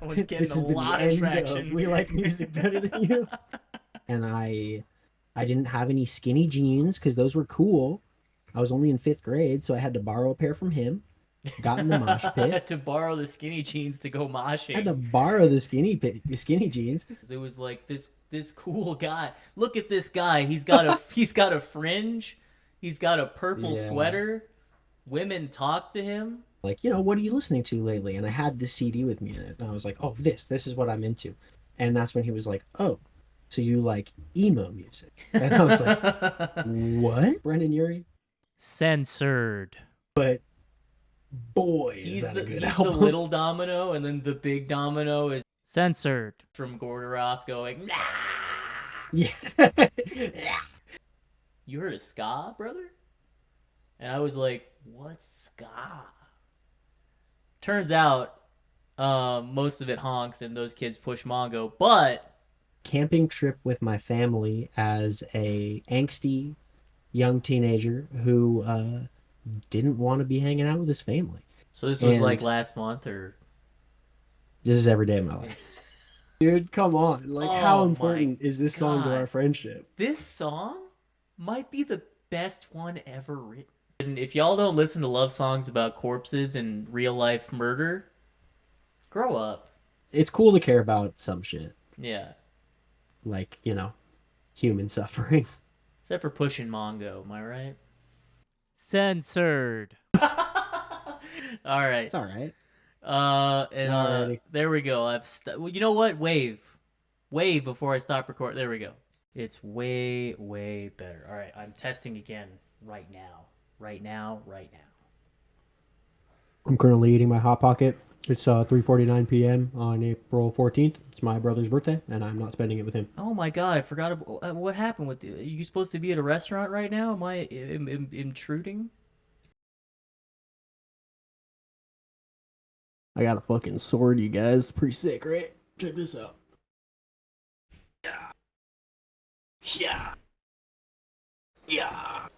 That one's getting This a has been the lot of end traction. of We Like Music Better Than You. And I didn't have any skinny jeans because those were cool. I was only in 5th grade, so I had to borrow a pair from him. Got in the mosh pit. To borrow the skinny jeans to go I had to moshing. borrow the skinny jeans. It was like this cool guy. Look at this guy. He's got a fringe. He's got a purple Yeah. sweater. Women talk to him. Like, what are you listening to lately? And I had this CD with me in it. And I was like, oh, this is what I'm into. And that's when he was like, oh, so you like emo music? And I was like, what? Brendan Urie? Censored. But boy, is He's that the a good he's the album. little domino, and then the big domino is censored from Gordoroth going. Nah! Yeah. You heard of ska, brother? And I was like, what's ska? Turns out, most of it honks and those kids push Mongo, but Camping trip with my family as a angsty young teenager who didn't want to be hanging out with his family. so this was And like last month or this is every day of my life. Dude, come on. Like, how Oh my important is this song to God. our friendship? this song might be the best one ever written. And if y'all don't listen to love songs about corpses and real life murder, grow up. It's cool to care about some shit. Yeah. Like, human suffering. Except for pushing Mongo, am I right? Censored. All right. It's all right. And Alrighty. there we go. Well, you know what? Wave before I stop recording. There we go. It's way, way better. All right, I'm testing again right now. Right now. I'm currently eating my Hot Pocket. It's 3:49 p.m. on April 14th. It's my brother's birthday, and I'm not spending it with him. Oh my god, I forgot about, what happened with you. Are you supposed to be at a restaurant right now? Am I intruding? I got a fucking sword, you guys. Pretty sick, right? Check this out. Yeah. Yeah. Yeah.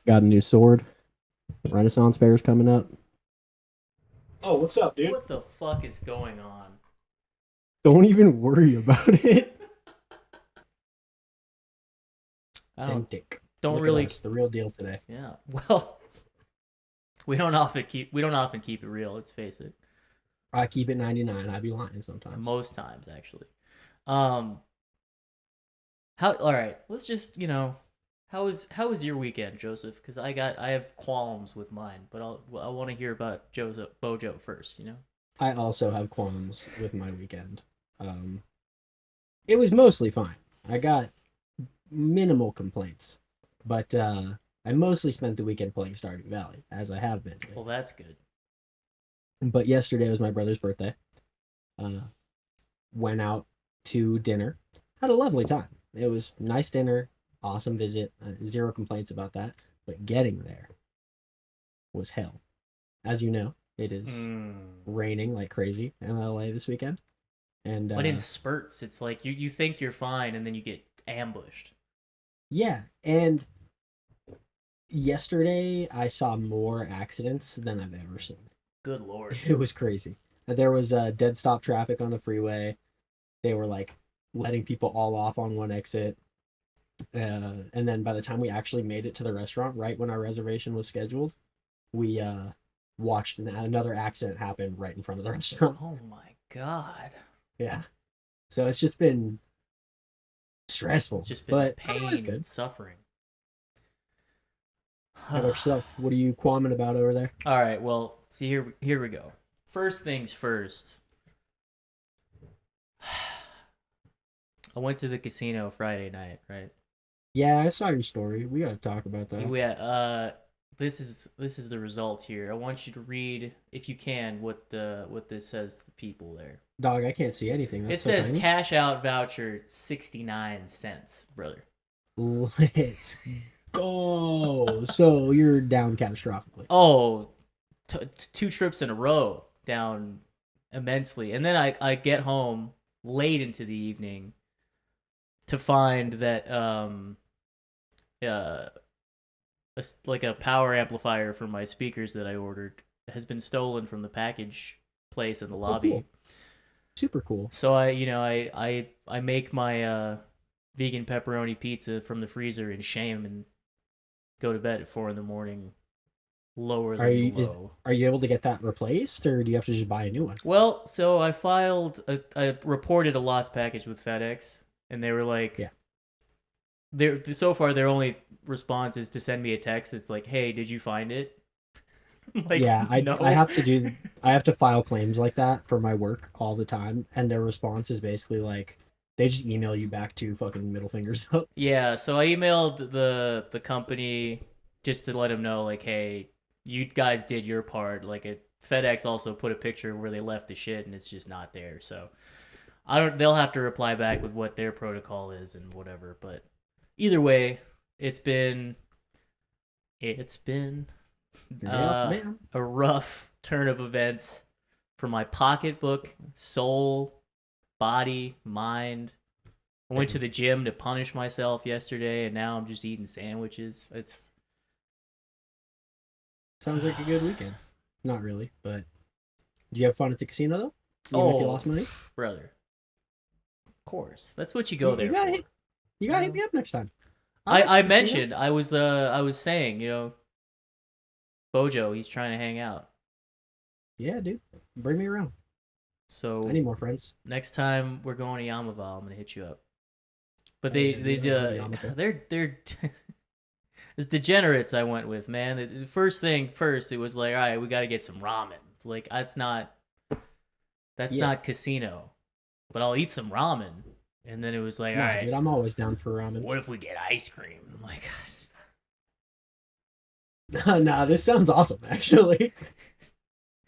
Got a new sword. Renaissance Fair is coming up. Oh, what's up, dude? What the fuck is going on? Don't even worry about it. I don't Authentic. don't Look at really. us, the real deal today. Yeah. Well, we don't often keep it real. Let's face it. I keep it 99. I be lying sometimes. Most times, actually. How? All right. Let's just how was your weekend, Joseph? Because I have qualms with mine, but I want to hear about Bojo first. I also have qualms with my weekend. It was mostly fine. I got minimal complaints, but I mostly spent the weekend playing Stardew Valley, as I have been. Well, that's good. But yesterday was my brother's birthday. Went out to dinner. Had a lovely time. It was nice dinner, awesome visit. Zero complaints about that. But getting there was hell. As you know, it is raining like crazy in LA this weekend. And But in spurts, it's like you think you're fine, and then you get ambushed. yeah, and yesterday I saw more accidents than I've ever seen. Good lord. It was crazy. There was dead stop traffic on the freeway. They were like letting people all off on one exit. And then by the time we actually made it to the restaurant, right when our reservation was scheduled, we watched another accident happen right in front of the restaurant. Oh my god. Yeah. So it's just been stressful. It's just been but pain otherwise and suffering. How about yourself? What are you qualming about over there? All right, well, see, here we go. First things first. I went to the casino Friday night, right? Yeah, I saw your story. We got to talk about that. Yeah, this is the result here. I want you to read, if you can, what this says to the people there. Dog, I can't see anything. That's It so says tiny. cash out voucher 69 cents, brother. Let's go. So you're down catastrophically. Oh, 2 trips in a row down immensely. And then I get home late into the evening to find that uh like a power amplifier for my speakers that I ordered has been stolen from the package place in the Oh, lobby. cool. Super cool. So I make my vegan pepperoni pizza from the freezer in shame and go to bed at 4 in the morning, lower Are than you the low. are you able to get that replaced, or do you have to just buy a new one? Well, so I reported a lost package with FedEx, and they were like, Yeah. So far their only response is to send me a text. It's like, hey, did you find it? Like, Yeah, no. I have to file claims like that for my work all the time, and their response is basically like they just email you back to fucking middle fingers up. Yeah, so I emailed the company just to let them know, like, hey, you guys did your part. Like, FedEx also put a picture where they left the shit, and it's just not there. So I don't. They'll have to reply back with what their protocol is and whatever. But either way, it's been Yeah, man. a rough turn of events for my pocketbook, soul, body, mind. I went to the gym to punish myself yesterday, and now I'm just eating sandwiches. It's Sounds like a good weekend. Not really, but did you have fun at the casino though? Even if you lost money? brother. Of course, that's what you go there for. You gotta hit me up next time. I mentioned I was saying, Bojo, he's trying to hang out. Yeah, dude, bring me around. So I need more friends. next time we're going to Yamava, I'm gonna hit you up. But they're as degenerates I went with, man. The first thing first, it was like, all right, we got to get some ramen. Like that's not casino, but I'll eat some ramen. And then it was like, all right, dude, I'm always down for ramen. What if we get ice cream? I'm like, nah, this sounds awesome, actually.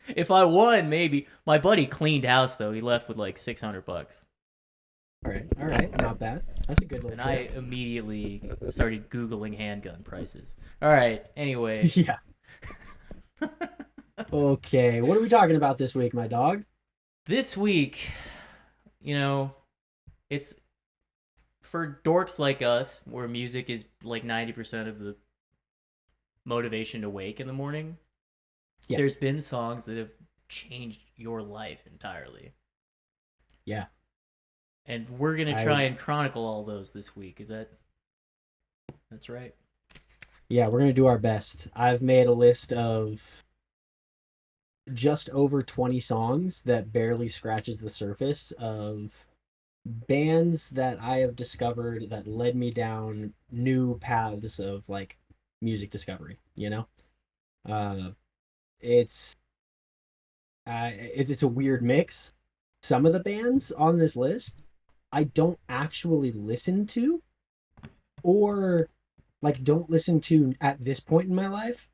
If I won, maybe. My buddy cleaned house though. He left with like $600. All right, not bad. That's a good little And trip. I immediately started Googling handgun prices. All right, anyway. Yeah. Okay, what are we talking about this week, my dog? This week, it's for dorks like us, where music is like 90% of the motivation to wake in the morning. Yeah. There's been songs that have changed your life entirely. Yeah. And we're going to try and chronicle all those this week. That's right? Yeah, we're going to do our best. I've made a list of just over 20 songs that barely scratches the surface of bands that I have discovered that led me down new paths of like music discovery, It's a weird mix. Some of the bands on this list I don't actually listen to, or like don't listen to at this point in my life,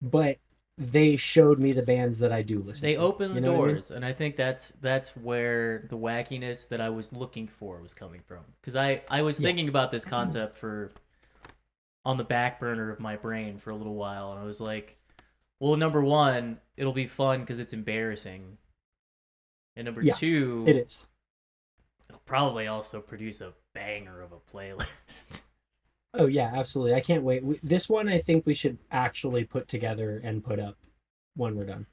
but they showed me the bands that I do listen to. They opened the doors, and I think that's where the wackiness that I was looking for was coming from. Because I was thinking about this concept on the back burner of my brain for a little while, and I was like, well, number one, it'll be fun because it's embarrassing. And number two, it is. It'll probably also produce a banger of a playlist. Oh yeah, absolutely. I can't wait. This one I think we should actually put together and put up when we're done.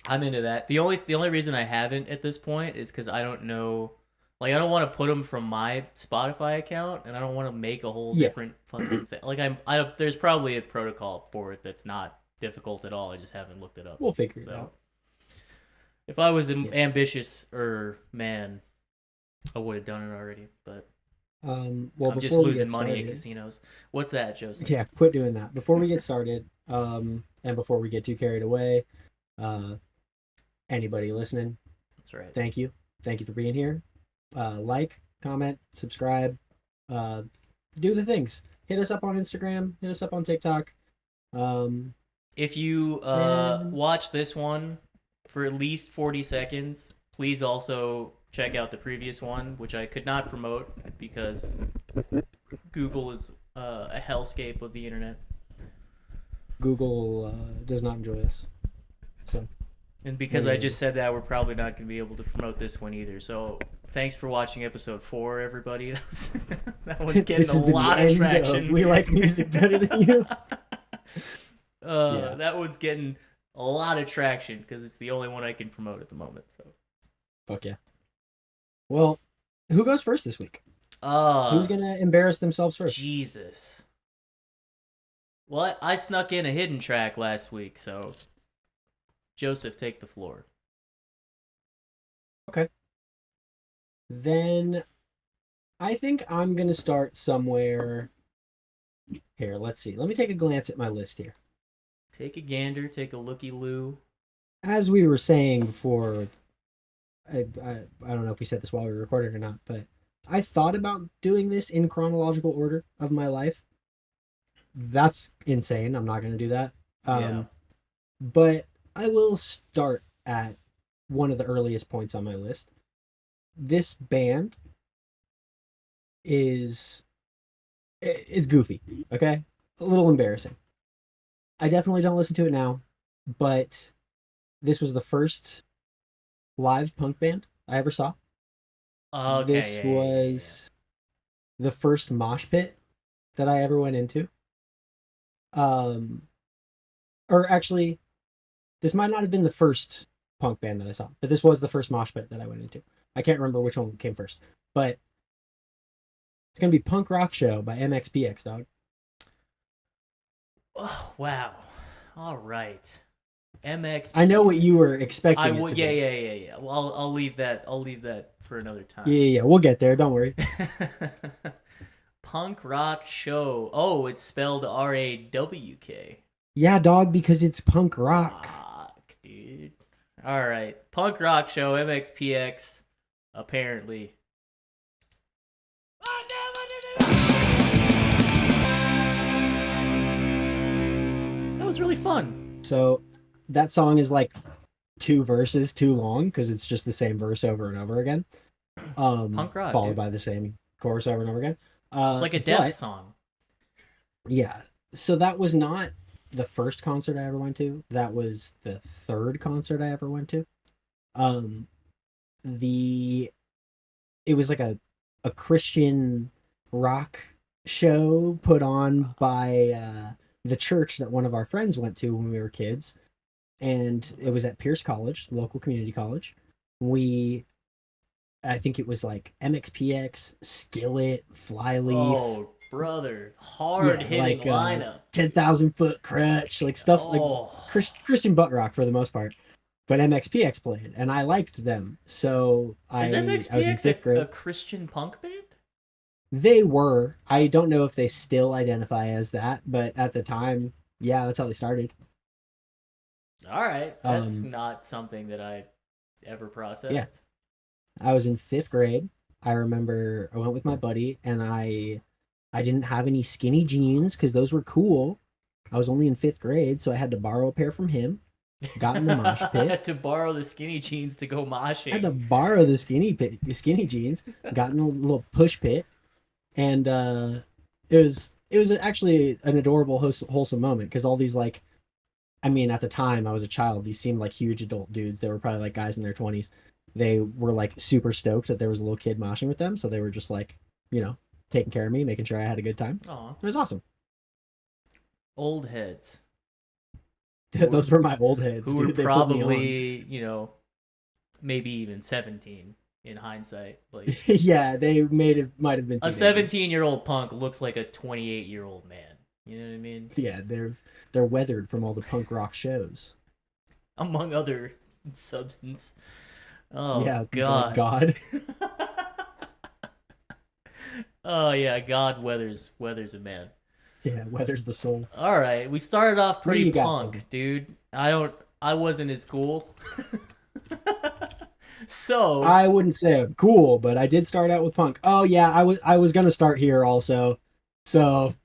I'm into that. The only reason I haven't at this point is because I don't know. Like, I don't want to put them from my Spotify account, and I don't want to make a whole different fucking thing. Like, there's probably a protocol for it that's not difficult at all. I just haven't looked it up. We'll figure it out. If I was an ambitious man, I would have done it already. But I'm just losing money in casinos. What's that, Joseph? Yeah, quit doing that. Before we get started, and before we get too carried away, anybody listening, that's right. Thank you for being here. Like, comment, subscribe, do the things. Hit us up on Instagram, hit us up on TikTok. If you watch this one for at least 40 seconds, please also check out the previous one, which I could not promote because Google is a hellscape of the internet. Google does not enjoy us. So And because I Maybe. just said that, we're probably not going to be able to promote this one either. So thanks for watching episode 4, everybody. That one's getting This a has been the lot of end traction. We like music better than you. Yeah. That one's getting a lot of traction because it's the only one I can promote at the moment. So Fuck yeah. Well, who goes first this week? Who's gonna embarrass themselves first? Jesus. Well, I snuck in a hidden track last week, so Joseph, take the floor. Okay. Then I think I'm gonna start somewhere. Here, let's see. Let me take a glance at my list here. Take a gander, take a looky-loo. As we were saying before, I don't know if we said this while we were recording or not, but I thought about doing this in chronological order of my life. That's insane. I'm not going to do that. Yeah. But I will start at one of the earliest points on my list. This band it's goofy, okay? A little embarrassing. I definitely don't listen to it now, but this was the first live punk band I ever saw. Okay, This was the first mosh pit that I ever went into. Or actually, this might not have been the first punk band that I saw, but this was the first mosh pit that I went into. I can't remember which one came first, but it's gonna be Punk Rock Show by MxPx, dog. Oh, wow. All right. MX. I know what you were expecting. I would. Yeah. Well, I'll leave that. I'll leave that for another time. Yeah. We'll get there. Don't worry. Punk Rock Show. Oh, it's spelled RAWK. Yeah, dog, because it's punk rock. Fuck, dude. All right. Punk Rock Show, MxPx, apparently. That was really fun. So that song is like 2 verses too long because it's just the same verse over and over again. Punk rock, followed dude. by the same chorus over and over again. It's like a death song. Yeah. So that was not the first concert I ever went to. That was the third concert I ever went to. It was like a Christian rock show put on by the church that one of our friends went to when we were kids, and it was at Pierce College, local community college. I think it was like MxPx, Skillet, Flyleaf. Oh, brother, hard hitting like, lineup. 10,000 Foot Crutch, like stuff like Christian butt rock for the most part. But MxPx played, and I liked them. So Is I was in MxPx 5th grade. a Christian punk band? They were. I don't know if they still identify as that, but at the time, yeah, that's how they started. All right, that's not something that I ever processed. Yeah. I was in 5th grade. I remember I went with my buddy, and I didn't have any skinny jeans because those were cool. I was only in 5th grade, so I had to borrow a pair from him. Got in the mosh pit. I had to borrow the skinny jeans to go moshing. I had to borrow the skinny jeans. Got in a little push pit, and it was actually an adorable, wholesome moment because all these like, I mean, at the time I was a child, these seemed like huge adult dudes. They were probably like guys in their 20s. They were like super stoked that there was a little kid moshing with them, so they were just like, taking care of me, making sure I had a good time. Aw. It was awesome. Old heads. Those were my old heads. Who were probably, maybe even 17 in hindsight. Like, yeah, they might have been. A 17-year-old punk looks like a 28-year-old man. You know what I mean? Yeah, they're weathered from all the punk rock shows, among other substance. Oh yeah, God. Oh yeah, God weathers a man. Yeah, weathers the soul. All right, we started off pretty punk, dude. I wasn't as cool. So I wouldn't say I'm cool, but I did start out with punk. Oh yeah, I was gonna start here also. So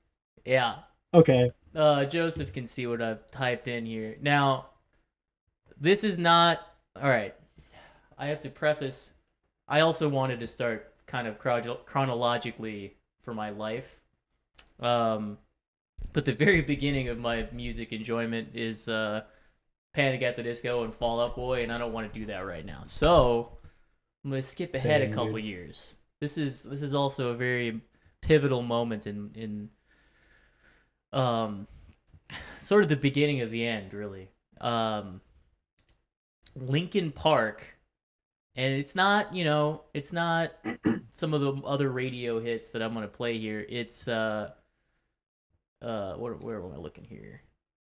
yeah. Okay. Joseph can see what I've typed in here. Now, this is not all right. I have to preface. I also wanted to start kind of chronologically for my life. But the very beginning of my music enjoyment is Panic at the Disco and Fall Out Boy, and I don't want to do that right now. So I'm gonna skip ahead a couple years. This is also a very pivotal moment in sort of the beginning of the end, really. Linkin Park, and it's not some of the other radio hits that I'm gonna play here. It's where am I looking here?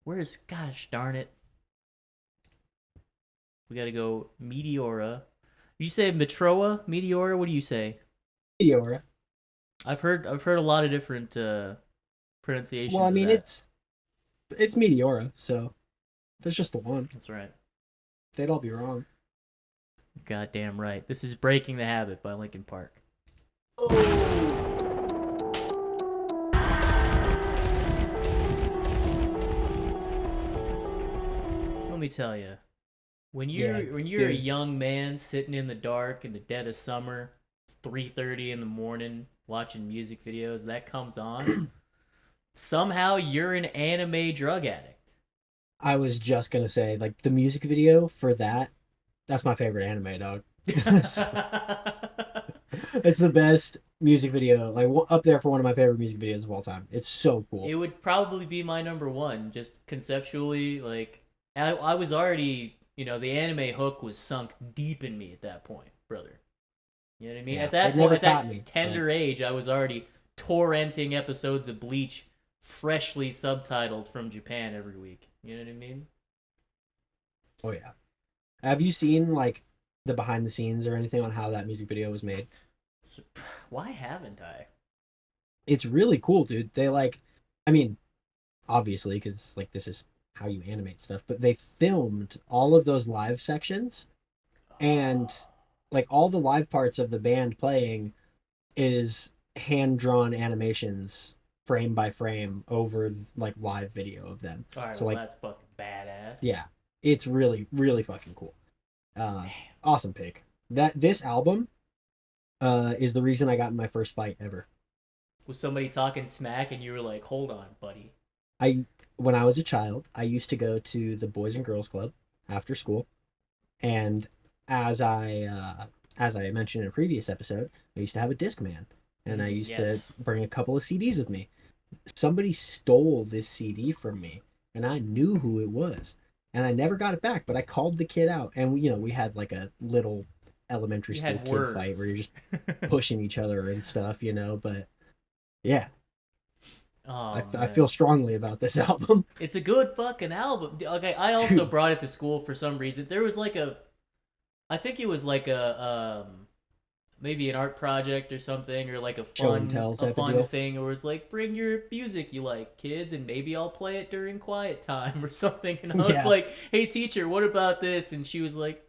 Where's, gosh darn it? We gotta go Meteora. You say Meteora? Meteora? What do you say? Meteora. I've heard a lot of different pronunciations. Well, I mean, of it's Meteora, so there's just the one. That's right. They'd all be wrong. Goddamn right. This is Breaking the Habit by Linkin Park. Oh. Let me tell you, when you're a young man sitting in the dark in the dead of summer, 3:30 in the morning, watching music videos, that comes on. Somehow you're an anime drug addict. I was just gonna say, like, the music video for that's my favorite anime, dog. It's the best music video, like up there for one of my favorite music videos of all time. It's so cool. It would probably be my number one, just conceptually. Like, I was already, the anime hook was sunk deep in me at that point, brother. You know what I mean? Yeah, at that it never point, at caught that me, tender age, I was already torrenting episodes of Bleach, freshly subtitled from Japan every week. You know what I mean? Oh yeah. Have you seen like the behind the scenes or anything on how that music video was made? Why haven't I? It's really cool, dude. They I mean, obviously, because like this is how you animate stuff, but they filmed all of those live sections, and like all the live parts of the band playing is hand drawn animations, frame by frame, over like live video of them. All right, so well, like that's fucking badass. Yeah, it's really really fucking cool. Awesome pick. This album is the reason I got in my first fight ever. Was somebody talking smack and you were like, hold on, buddy? When I was a child, I used to go to the Boys and Girls Club after school, and as I mentioned in a previous episode, I used to have a Discman, and I used to bring a couple of CDs with me. Somebody stole this CD from me, and I knew who it was, and I never got it back. But I called the kid out, and we had like a little elementary school kid fight where you're just pushing each other and stuff, But yeah. Oh, I feel strongly about this album. It's a good fucking album. Okay, I also brought it to school for some reason. There was I think it was like maybe an art project or something, or like a fun thing, or it was like, bring your music you like, kids, and maybe I'll play it during quiet time or something. And I was like, hey teacher, what about this? And she was like,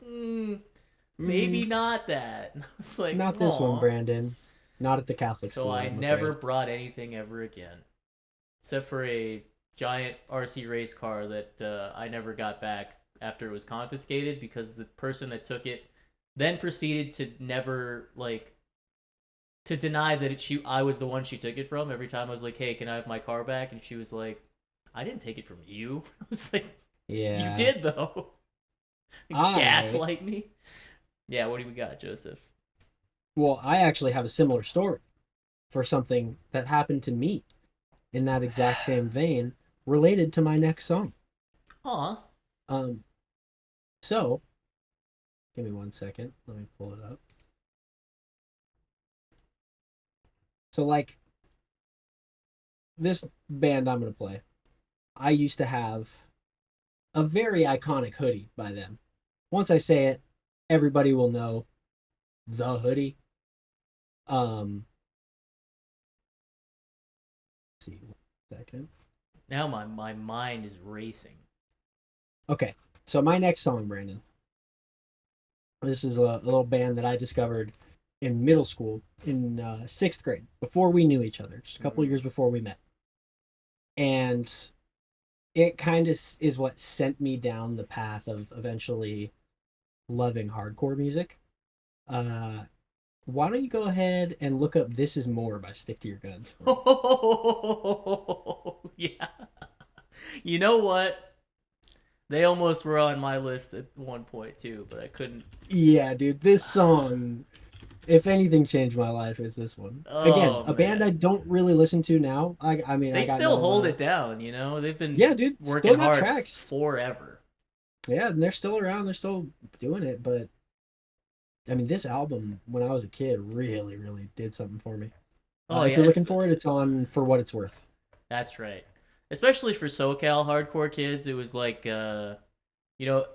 maybe not that. And I was like, not this one, Brandon. Not at the Catholic school. So I never brought anything ever again, except for a giant RC race car that I never got back after it was confiscated, because the person that took it then proceeded to never, to deny that I was the one she took it from. Every time I was like, hey, can I have my car back? And she was like, I didn't take it from you. I was like, yeah, you did though. Gaslight me. Yeah, what do we got, Joseph? Well, I actually have a similar story for something that happened to me in that exact same vein, related to my next song. Aw. So, give me 1 second. Let me pull it up. So, this band I'm going to play, I used to have a very iconic hoodie by them. Once I say it, everybody will know the hoodie. Let's see, 1 second. Now my mind is racing. Okay, so my next song, Brandon. This is a little band that I discovered in middle school, in 6th grade, before we knew each other, just a couple years before we met. And it kind of is what sent me down the path of eventually loving hardcore music. Why don't you go ahead and look up This Is More by Stick to Your Guns? Oh, yeah. You know what? They almost were on my list at one point too, but I couldn't. Yeah, dude, this song, if anything changed my life, it's this one. Again, Oh a band I man, don't really listen to now. I mean, they I got still no. hold it down. You know, they've been Yeah, dude, still working got hard tracks. forever. Yeah, and they're still around. They're still doing it. But I mean, this album, when I was a kid, really, really did something for me. Oh If yeah, you're looking for it, it's on For What It's Worth. that's right. Especially for SoCal hardcore kids, it was like, you know,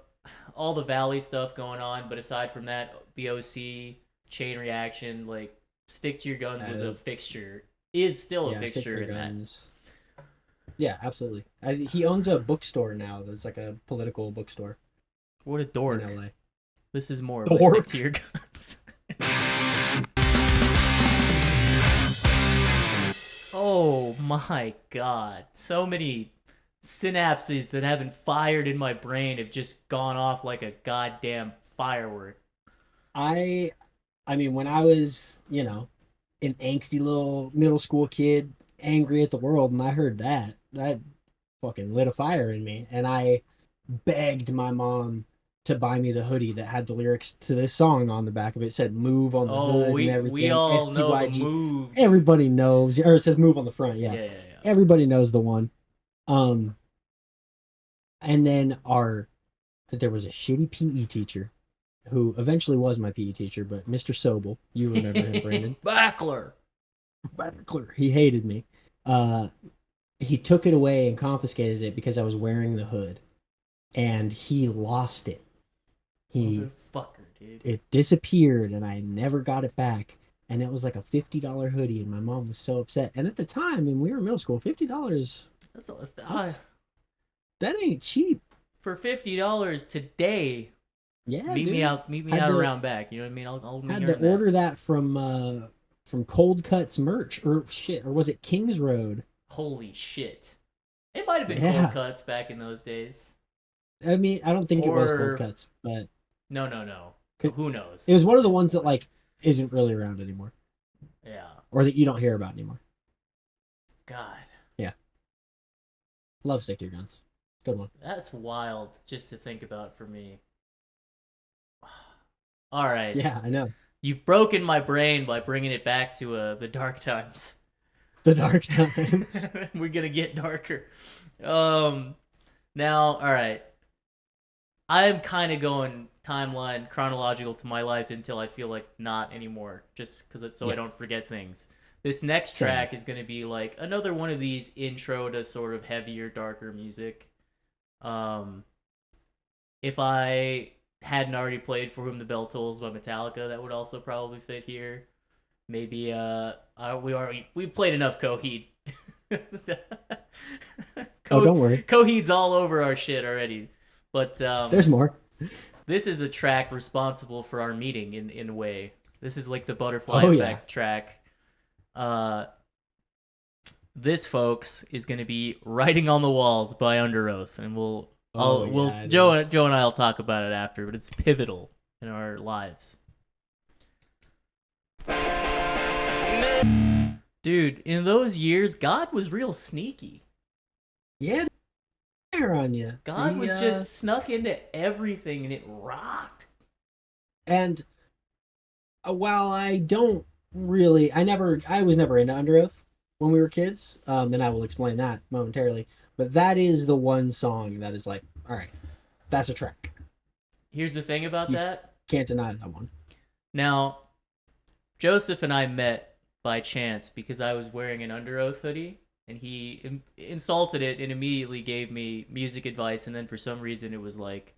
all the Valley stuff going on. But aside from that, the OC, Chain Reaction, like Stick to Your Guns was a fixture. Is still a Yeah, Stick to fixture Your in that. Guns. Yeah, absolutely. He owns a bookstore now. That's like a political bookstore What a in dork. LA. This is more. But Dork. Stick to Your Guns. Oh my god. So many synapses that haven't fired in my brain have just gone off like a goddamn firework. I I mean, when I was, an angsty little middle school kid, angry at the world, and I heard that fucking lit a fire in me. And I begged my mom to buy me the hoodie that had the lyrics to this song on the back of it. It said "Move" on the Oh, hood and we everything. all know the STYG. move. Everybody knows, or it says "Move" on the front. Yeah, Yeah, yeah, yeah. everybody knows the one. Um, and then there was a shitty PE teacher who eventually was my PE teacher, but Mr. Sobel, you remember him, Brandon? Backler. He hated me. He took it away and confiscated it because I was wearing the hood, and he lost it. Motherfucker, dude. It disappeared, and I never got it back. And it was like a $50 hoodie, and my mom was so upset. And at the time, when we were in middle school, $50 that ain't cheap. For $50 today. Yeah, meet dude. me out. Meet me Had out to- around back. You know what I mean? I'll meet Had you to around that. order that from Cold Cuts merch, or was it Kings Road? Holy shit! It might have been Yeah. Cold Cuts back in those days. I mean, I don't think it was Or- Cold Cuts, but No. Who knows? it was one of the ones that like isn't really around anymore, Yeah. or that you don't hear about anymore. God, Love Stick to Your Guns. Good one. that's wild just to think about for me. All right. Yeah, I know. You've broken my brain by bringing it back to the dark times. The dark times. We're gonna get darker. Now, all right. I'm kind of going timeline chronological to my life until I feel like not anymore, just because I don't forget things. This next Same. track is gonna be like another one of these intro to sort of heavier, darker music. If I hadn't already played "For Whom the Bell Tolls" by Metallica, that would also probably fit here. Maybe we played enough Coheed. Don't worry. Coheed's all over our shit already. But There's more. this is a track responsible for our meeting in a way. This is like the butterfly Oh, effect track. This, folks, is going to be "Writing on the Walls" by Underoath, and Joe and I'll talk about it after, but it's pivotal in our lives. Dude, in those years, God was real sneaky. Yeah, there on you. God was just snuck into everything, and it rocked. And while I don't really, I was never into Underoath when we were kids, and I will explain that momentarily. But that is the one song that is like, all right, that's a track. Here's the thing about that. Can't deny that one. Now, Joseph and I met by chance because I was wearing an Underoath hoodie, and he insulted it and immediately gave me music advice, and then for some reason it was like,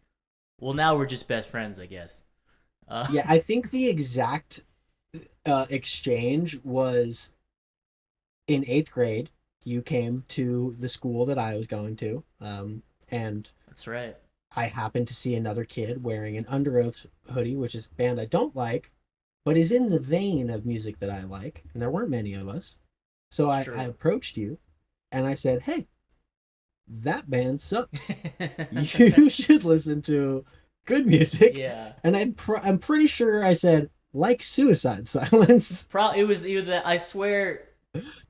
well, now we're just best friends, I guess. Yeah, I think the exact exchange was in 8th grade. You came to the school that I was going to, and That's right. I happened to see another kid wearing an Underoath hoodie, which is a band I don't like, but is in the vein of music that I like, and there weren't many of us. So I approached you, and I said, hey, that band sucks. You should listen to good music. Yeah. And I'm pretty sure I said, like Suicide Silence. It was either that, I swear,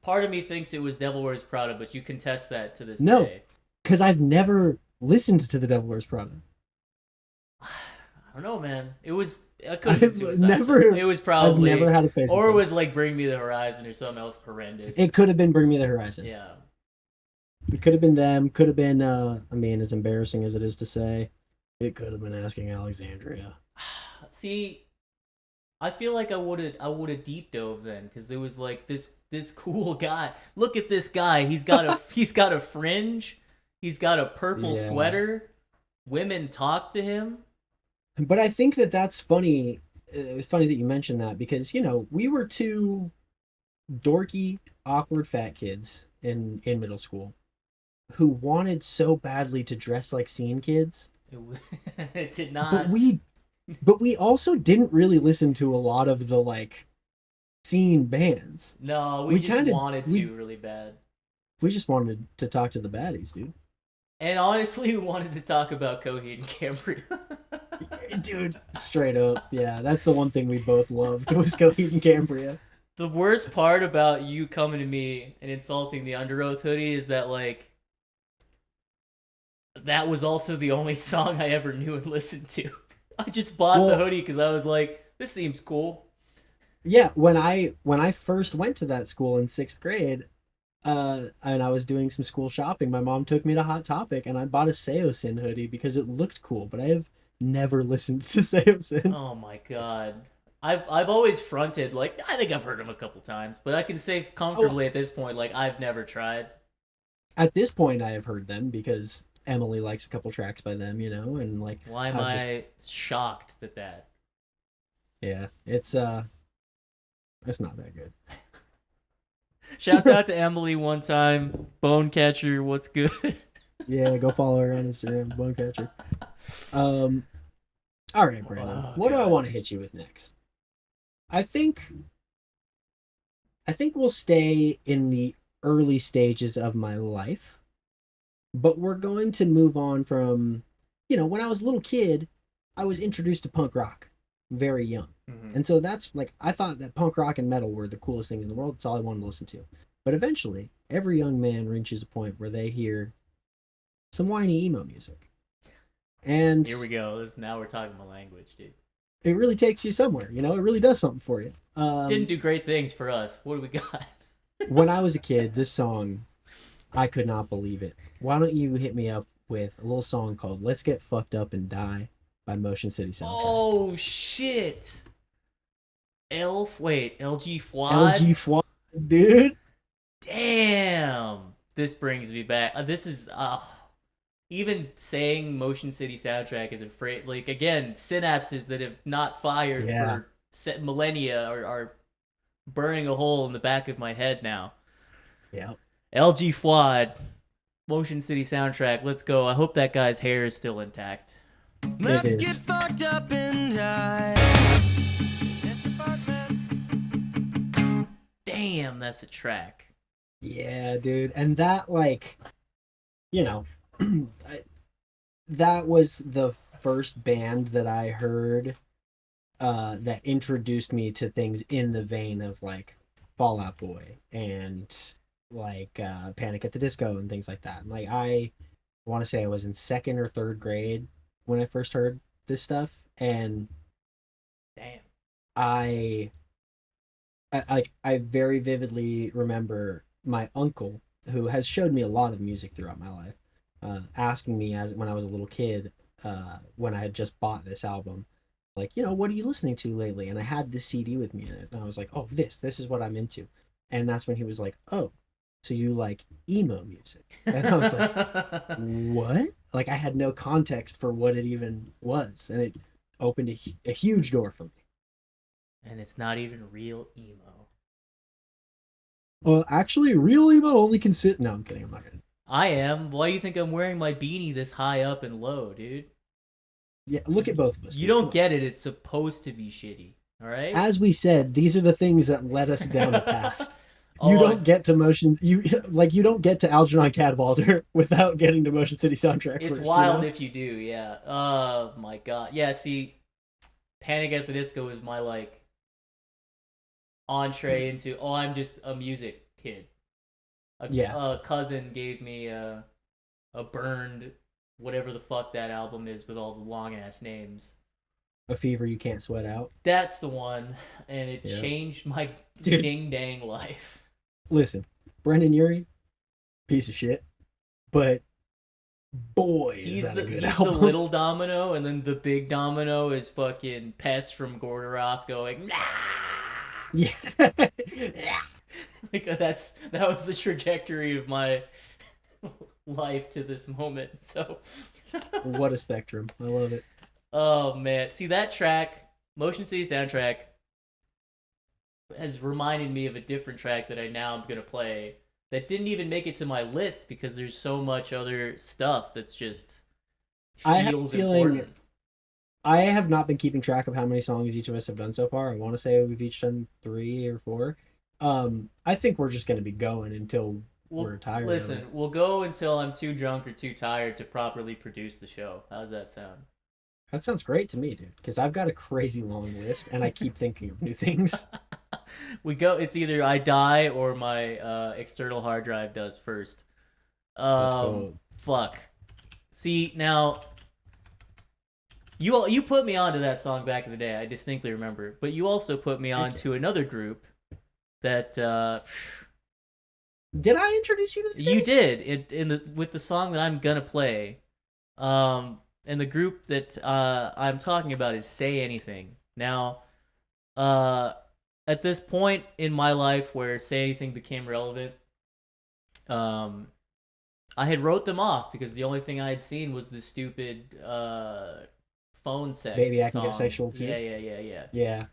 part of me thinks it was Devil Wears Prada, but you contest that to this No. day. Because I've never listened to The Devil Wears Prada. I don't know, man. It could have been I've Suicide. never, It was I've never probably, had a face or with it them. was like Bring Me the Horizon or something else horrendous. It could have been Bring Me the Horizon. Yeah. It could have been them. Could have been. I mean, as embarrassing as it is to say, it could have been Asking Alexandria. See, I feel like I would have deep dove then because there was like this cool guy. Look at this guy. He's got a fringe. He's got a purple Yeah. sweater. Women talk to him. But I think that that's funny. It's funny that you mentioned that because we were two dorky, awkward fat kids in middle school who wanted so badly to dress like scene kids. It did not. But we also didn't really listen to a lot of the like scene bands. No, we just wanted to really bad. We just wanted to talk to the baddies, dude. And honestly, we wanted to talk about Coheed and Cambria. Dude, straight up. Yeah, that's the one thing we both loved was Coheed and Cambria. The worst part about you coming to me and insulting the Underoath hoodie is that, like, that was also the only song I ever knew and listened to. I just bought the hoodie because I was like, this seems cool. Yeah, when I first went to that school in 6th grade, and I was doing some school shopping, my mom took me to Hot Topic and I bought a Seosin hoodie because it looked cool, but I have never listened to Seosin. Oh my god. I've always fronted, like, I think I've heard them a couple times, but I can say comfortably at this point, like, I've never tried. At this point, I have heard them because Emily likes a couple tracks by them, and like. Why am I shocked at that? Yeah, it's not that good. Shouts out to Emily one time. Bone catcher, what's good? Yeah, go follow her on Instagram, Bonecatcher. All right, Brandon. What do I want to hit you with next? I think we'll stay in the early stages of my life, but we're going to move on from, when I was a little kid, I was introduced to punk rock very young. Mm-hmm. And so that's like, I thought that punk rock and metal were the coolest things in the world. That's all I wanted to listen to. But eventually, every young man reaches a point where they hear some whiny emo music. And here we go. Now we're talking my language, dude. It really takes you somewhere. It really does something for you. Didn't do great things for us. What do we got? When I was a kid, this song, I could not believe it. Why don't you hit me up with a little song called Let's Get Fucked Up and Die by Motion City Soundtrack. Oh, shit. LG FUAD? LG FUAD, dude. Damn. This brings me back. This is, even saying Motion City Soundtrack is afraid, like, again, synapses that have not fired for millennia are burning a hole in the back of my head now. Yeah. LG FUAD, Motion City Soundtrack, let's go. I hope that guy's hair is still intact. Let's get fucked up and die. This department. Damn, that's a track. Yeah, dude. And that, like, that was the first band that I heard that introduced me to things in the vein of, like, Fall Out Boy and, like, Panic at the Disco and things like that. And, like, I want to say I was in 2nd or 3rd grade when I first heard this stuff, and damn, I very vividly remember my uncle, who has showed me a lot of music throughout my life, asking me when I was a little kid, when I had just bought this album, like, what are you listening to lately? And I had this CD with me in it, and I was like, oh, this is what I'm into. And that's when he was like, oh, so you like emo music? And I was like, what? Like, I had no context for what it even was, and it opened a huge door for me. And it's not even real emo. Actually, real emo only can sit. No, I'm kidding. I'm not gonna. I am. Why do you think I'm wearing my beanie this high up and low, dude? Yeah, look at both of us. You don't get it. It's supposed to be shitty. All right. As we said, these are the things that led us down the path. You don't get to Motion. You don't get to Algernon Cadwallader without getting to Motion City Soundtrack. It's first, wild if you do. Yeah. Oh my god. Yeah. See, Panic at the Disco is my like entree into. Oh, I'm just a music kid. A cousin gave me a burned whatever the fuck that album is with all the long ass names. A Fever You Can't Sweat Out. That's the one, and it Yeah. changed my Dude. ding dang life. Listen, Brendan Urie, piece of shit, but boy, is He's that the a good he's album. the little domino, and then the big domino is fucking Pest from Gordoroth going. Nah! Yeah. Like that was the trajectory of my life to this moment. So What a spectrum. I love it. oh man, see that track, Motion City soundtrack, has reminded me of a different track that I now am gonna play that didn't even make it to my list because there's so much other stuff that's just I have a feels feeling- important. I have not been keeping track of how many songs each of us have done so far. I want to say we've each done 3 or 4. I think we're just going to be going until we're tired. Listen, of it. we'll go until I'm too drunk or too tired to properly produce the show. How's that sound? That sounds great to me, dude. Because I've got a crazy long list, and I keep thinking of new things. We go. It's either I die or my external hard drive does first. go. Fuck. See now. You put me onto that song back in the day. I distinctly remember. But you also put me on to another group that Did I introduce you to this? you did with the song that I'm gonna play. And the group that I'm talking about is Say Anything. Now, at this point in my life where Say Anything became relevant, I had wrote them off because the only thing I had seen was the stupid phone sex Baby, I Can song. Get Sexual Too? Yeah. Yeah.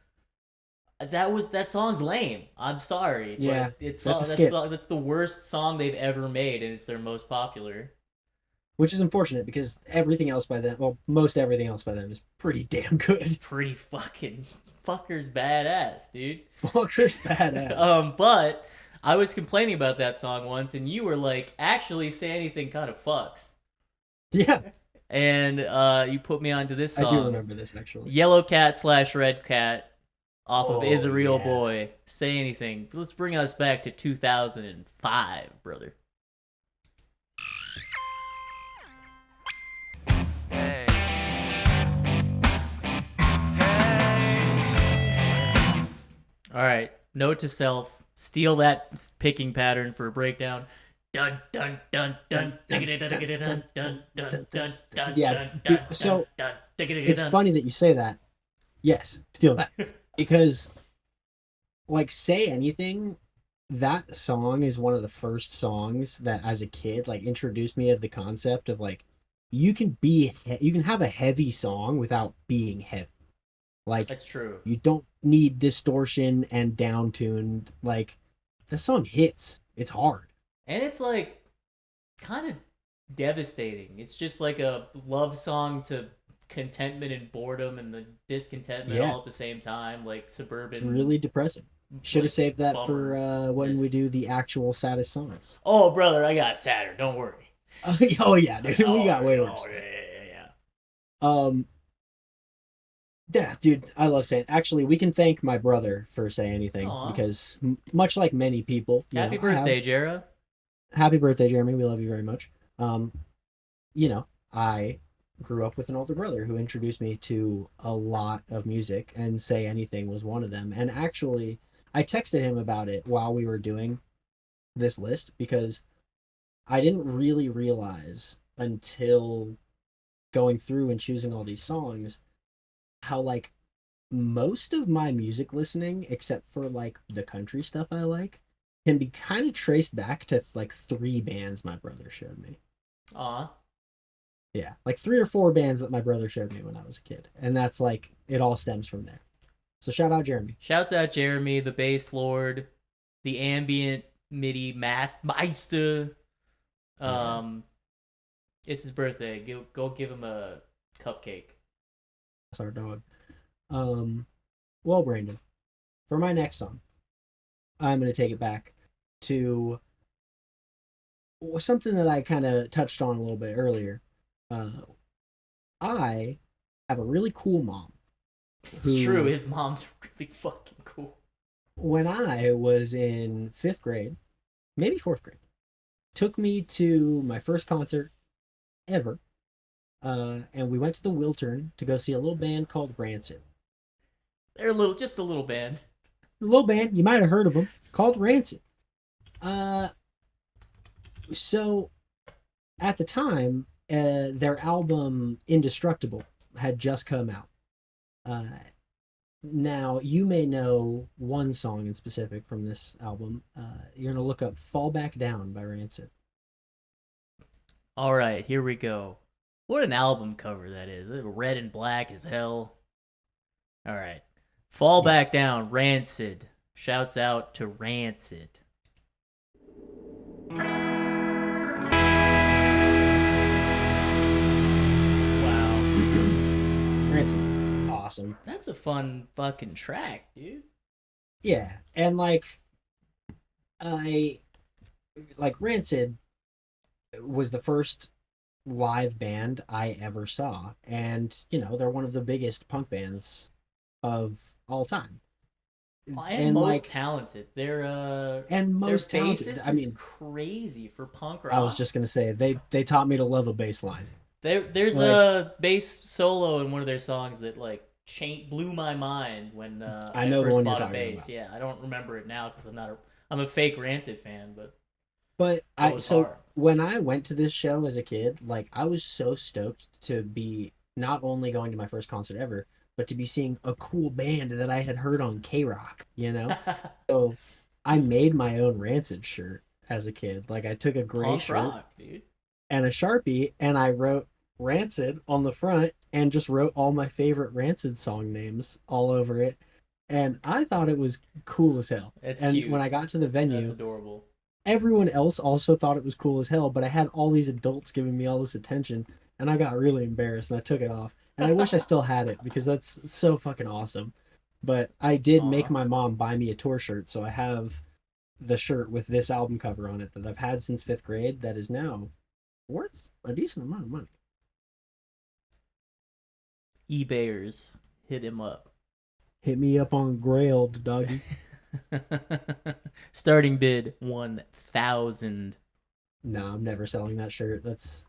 That song's lame. I'm sorry. Yeah, but it's that's a skip. that's the worst song they've ever made, and it's their most popular. Which is unfortunate because everything else by them, well, most everything else by them is pretty damn good. Pretty fucking fucker's badass, dude. Fucker's badass. But I was complaining about that song once, and you were like, "Actually, Say Anything kind of fucks." Yeah, And you put me onto this song. I do remember this actually. Yellow Cat / Red Cat off of Is a Real yeah. Boy. Say Anything. Let's bring us back to 2005, brother. Hey. All right. Note to self: steal that picking pattern for a breakdown. Dun dun dun dun dun dun dun dun dun dun dun. Yeah, dude, so it's funny that you say that. Yes, steal that. Because, like, Say Anything, that song is one of the first songs that, as a kid, like, introduced me of the concept of, like, you can have a heavy song without being heavy. Like, That's true. you don't need distortion and downtuned. Like, the song hits. It's hard. And it's like kind of devastating. It's just like a love song to contentment and boredom and the discontentment Yeah. all at the same time, like suburban. It's really depressing. Should have like, saved that bummer. for when we Yes. do the actual saddest songs. Oh, brother, I got sadder. Don't worry. Oh yeah, dude, we got way worse. Yeah. Yeah, dude, I love saying. Actually, we can thank my brother for Say Anything Aw. because much like many people, you Happy know, I have- birthday, Jera. happy birthday, Jeremy. We love you very much. You know, I grew up with an older brother who introduced me to a lot of music, and Say Anything was one of them. And actually, I texted him about it while we were doing this list because I didn't really realize until going through and choosing all these songs how, like, most of my music listening, except for, like, the country stuff I like, can be kind of traced back to, like, 3 bands my brother showed me. Aw. Yeah, like 3 or 4 bands that my brother showed me when I was a kid. And that's, like, it all stems from there. So shout out Jeremy. Shouts out Jeremy, the bass lord, the ambient MIDI meister. It's his birthday. Go give him a cupcake. That's our dog. Well, Brandon, for my next song, I'm going to take it back to something that I kind of touched on a little bit earlier. I have a really cool mom. It's who- true. His mom's really fucking cool. When I was in 5th grade, maybe 4th grade, took me to my first concert ever and we went to the Wiltern to go see a little band called Rancid. They're just a little band. A little band, you might have heard of them, called Rancid. So at the time, their album Indestructible had just come out. Now, you may know one song in specific from this album. You're going to look up Fall Back Down by Rancid. All right, here we go. What an album cover that is. Red and black as hell. All right. Fall Back Down, Rancid. Shouts out to Rancid. Wow. Rancid's awesome. That's a fun fucking track, dude. Yeah, and Rancid was the first live band I ever saw, and they're one of the biggest punk bands of all time. And most talented. They're most their talented. I mean, crazy for punk rock. I was just gonna say they taught me to love a bass line. There's a bass solo in one of their songs that blew my mind when I know first the one bought you're a talking bass. about. Yeah, I don't remember it now because I'm a fake Rancid fan, but hard. When I went to this show as a kid, I was so stoked to be not only going to my first concert ever, but to be seeing a cool band that I had heard on K-Rock, So I made my own Rancid shirt as a kid. I took a gray punk shirt rock, dude. and a Sharpie, and I wrote Rancid on the front and just wrote all my favorite Rancid song names all over it. And I thought it was cool as hell. It's and cute. When I got to the venue, that's adorable. Everyone else also thought it was cool as hell, but I had all these adults giving me all this attention, and I got really embarrassed, and I took it off. And I wish I still had it, because that's so fucking awesome. But I did make my mom buy me a tour shirt, so I have the shirt with this album cover on it that I've had since 5th grade that is now worth a decent amount of money. eBayers, hit him up. Hit me up on Grailed, doggy. Starting bid 1,000. No, I'm never selling that shirt. That's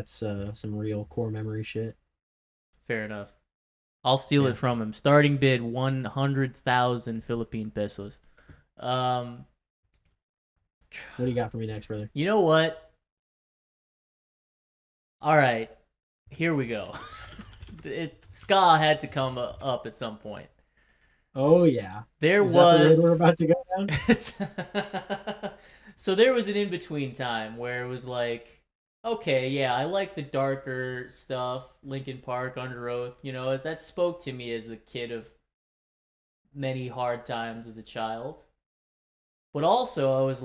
some real core memory shit. Fair enough. I'll steal it from him. Starting bid 100,000 Philippine pesos. What do you got for me next, brother? You know what? All right, here we go. Ska had to come up at some point. Oh yeah, there Is was. That the road we're about to go down? So there was an in between time where it was okay, yeah, I like the darker stuff, Linkin Park, Underoath. That spoke to me as a kid of many hard times as a child. But also, I was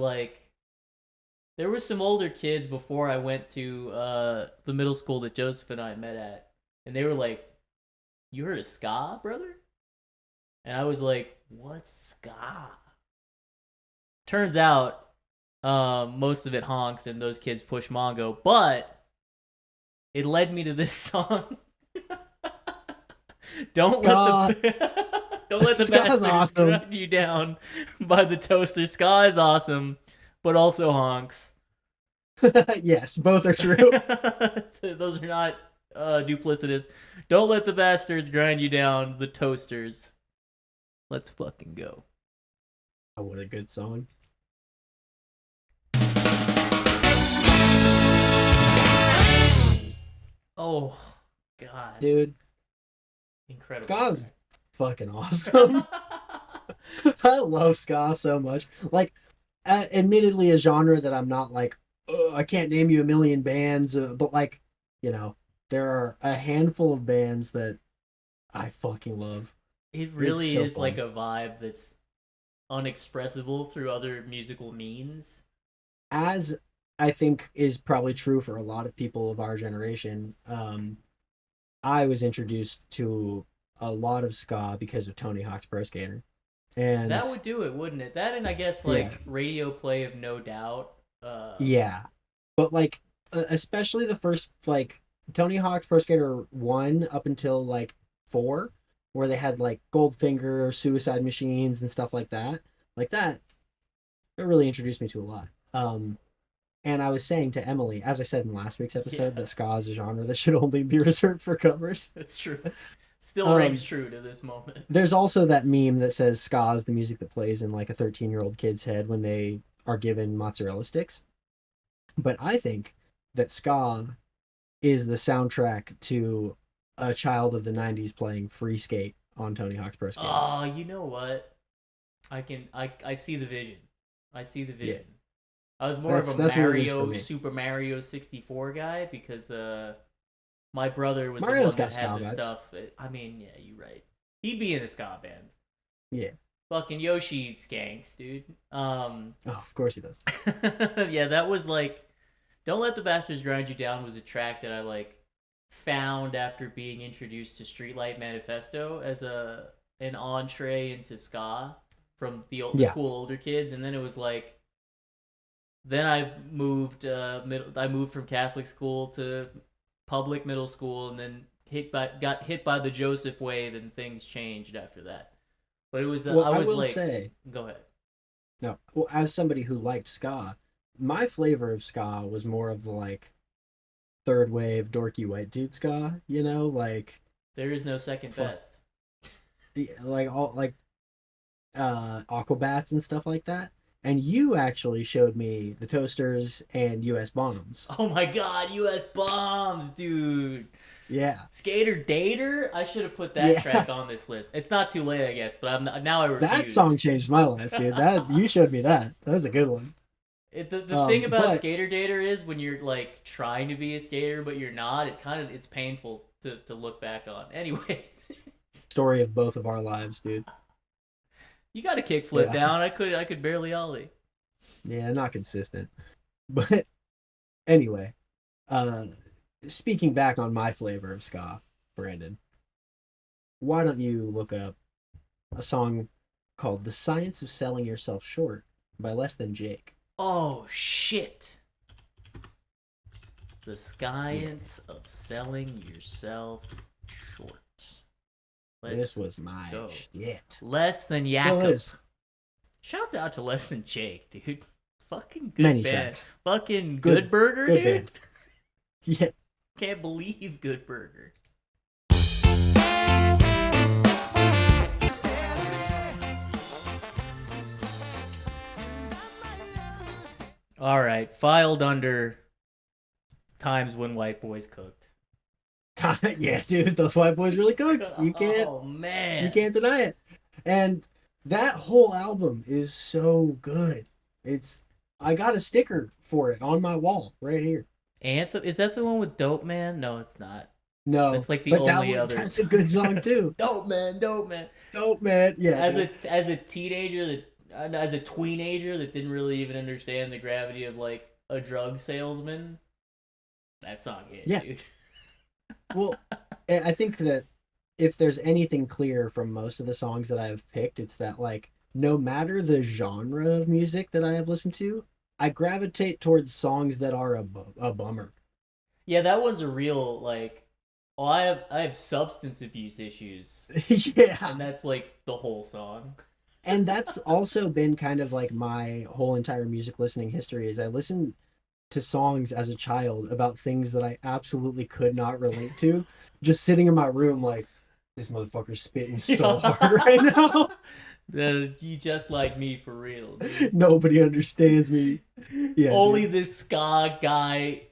there were some older kids before I went to the middle school that Joseph and I met at, and they were "You heard of ska, brother?" And I was "What's ska?" Turns out, most of it honks and those kids push Mongo, but it led me to this song. Don't let the bastards awesome. drag you down by the toaster. Ska is awesome, but also honks. Yes, both are true. Those are not duplicitous. Don't let the bastards grind you down. The toasters. Let's fucking go. Oh, what a good song. Oh, God. Dude. Incredible. Ska's fucking awesome. I love ska so much. Admittedly, a genre that I'm not I can't name you a million bands, but there are a handful of bands that I fucking love. It really so is fun. a vibe that's unexpressible through other musical means. As I think is probably true for a lot of people of our generation, I was introduced to a lot of ska because of Tony Hawk's Pro Skater. And that would do it, wouldn't it? That and I guess radio play of No Doubt. Yeah. But especially the first Tony Hawk's Pro Skater 1 up until 4, where they had Goldfinger, Suicide Machines and stuff like that. It really introduced me to a lot. And I was saying to Emily, as I said in last week's episode, Yeah. that ska is a genre that should only be reserved for covers. That's true. Still rings true to this moment. There's also that meme that says ska is the music that plays in like a 13-year-old kid's head when they are given mozzarella sticks. But I think that ska is the soundtrack to a child of the 90s playing free skate on Tony Hawk's Pro Skater. Oh, you know what? I see the vision. I see the vision. Yeah. I was more of a That's what it is for Mario, me. Super Mario 64 guy because my brother was Mario's the one got that had ska the vibes. stuff. Yeah, you're right. He'd be in a ska band. Yeah. Fucking Yoshi skanks, dude. Oh, of course he does. Yeah, that was like Don't Let the Bastards Grind You Down was a track that I like found after being introduced to Streetlight Manifesto as an entree into ska from the cool older kids, and then it was like then I moved I moved from Catholic school to public middle school, and then got hit by the Joseph wave, and things changed after that. But it was Well, I was will like, say, go ahead. no, well, as somebody who liked ska, my flavor of ska was more of the like third wave dorky white dude ska, you know, like There is no second best. like all like Aquabats and stuff like that. And you actually showed me the Toasters and US Bombs. Oh my god, US Bombs, dude. Yeah. Skater Dater? I should have put that track on this list. It's not too late, I guess, but now I refuse. That song changed my life, dude. That you showed me that. That was a good one. The thing about Skater Dater is when you're like trying to be a skater but you're not, it's painful to look back on. Anyway. Story of both of our lives, dude. You got a kickflip down. I could barely ollie. Yeah, not consistent. But anyway, speaking back on my flavor of ska, Brandon, why don't you look up a song called The Science of Selling Yourself Short by Less Than Jake? Oh, shit. The Science of Selling Yourself Short. This was my shit. Less Than Still Jacob. is. Shouts out to Less Than Jake, dude. Fucking good Many band. tracks. Fucking Good Burger, good dude. band. Yeah. Can't believe Good Burger. All right, filed under times when white boys cooked. Yeah, dude, those white boys really cooked. You can't. Oh man, You can't deny it. And that whole album is so good. I got a sticker for it on my wall right here. Anthem, is that the one with Dope Man? No, it's not. No, That's like the but only other. That's a good song too. Dope Man, Dope Man. Dope Man, yeah. As a teenager as a tweenager that didn't really even understand the gravity of like a drug salesman, that song hit, dude. Well, I think that if there's anything clear from most of the songs that I've picked, it's that like no matter the genre of music that I have listened to, I gravitate towards songs that are a bummer. Yeah, that one's a real like. Oh, I have substance abuse issues. Yeah, and that's like the whole song. And that's also been kind of like my whole entire music listening history. Is I listened to songs as a child about things that I absolutely could not relate to, just sitting in my room like, this motherfucker's spitting so hard right now. You just like me for real, dude. Nobody understands me. Yeah, only this ska guy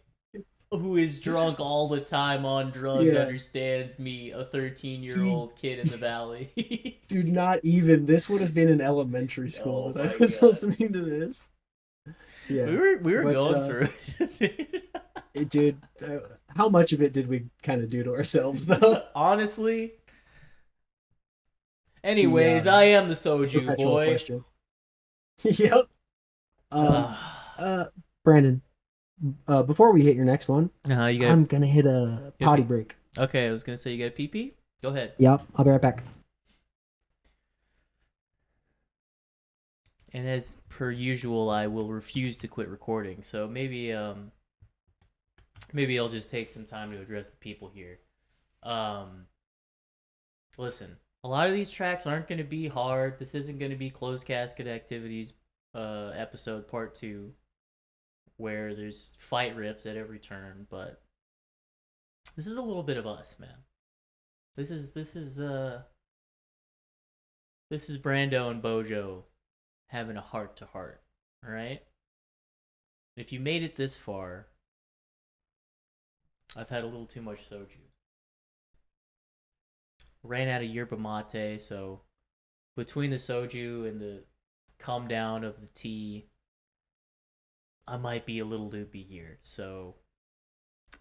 who is drunk all the time on drugs understands me, a 13-year-old kid in the valley. Dude, not even. This would have been in elementary school that I was listening to this. Yeah, we were going through it. Dude, how much of it did we kind of do to ourselves, though? Honestly. Anyways, I am the soju boy. Question. Yep. Brandon, before we hit your next one, I'm gonna hit a potty break. Okay, I was gonna say you got a pee-pee? Go ahead. Yep, I'll be right back. And as per usual, I will refuse to quit recording. So maybe I'll just take some time to address the people here. Listen, a lot of these tracks aren't going to be hard. This isn't going to be Closed Casket Activities episode part 2. where there's fight riffs at every turn, but this is a little bit of us, man. This is Brando and Bojo having a heart to heart, all right? If you made it this far, I've had a little too much soju. Ran out of yerba mate, so between the soju and the come down of the tea, I might be a little loopy here. So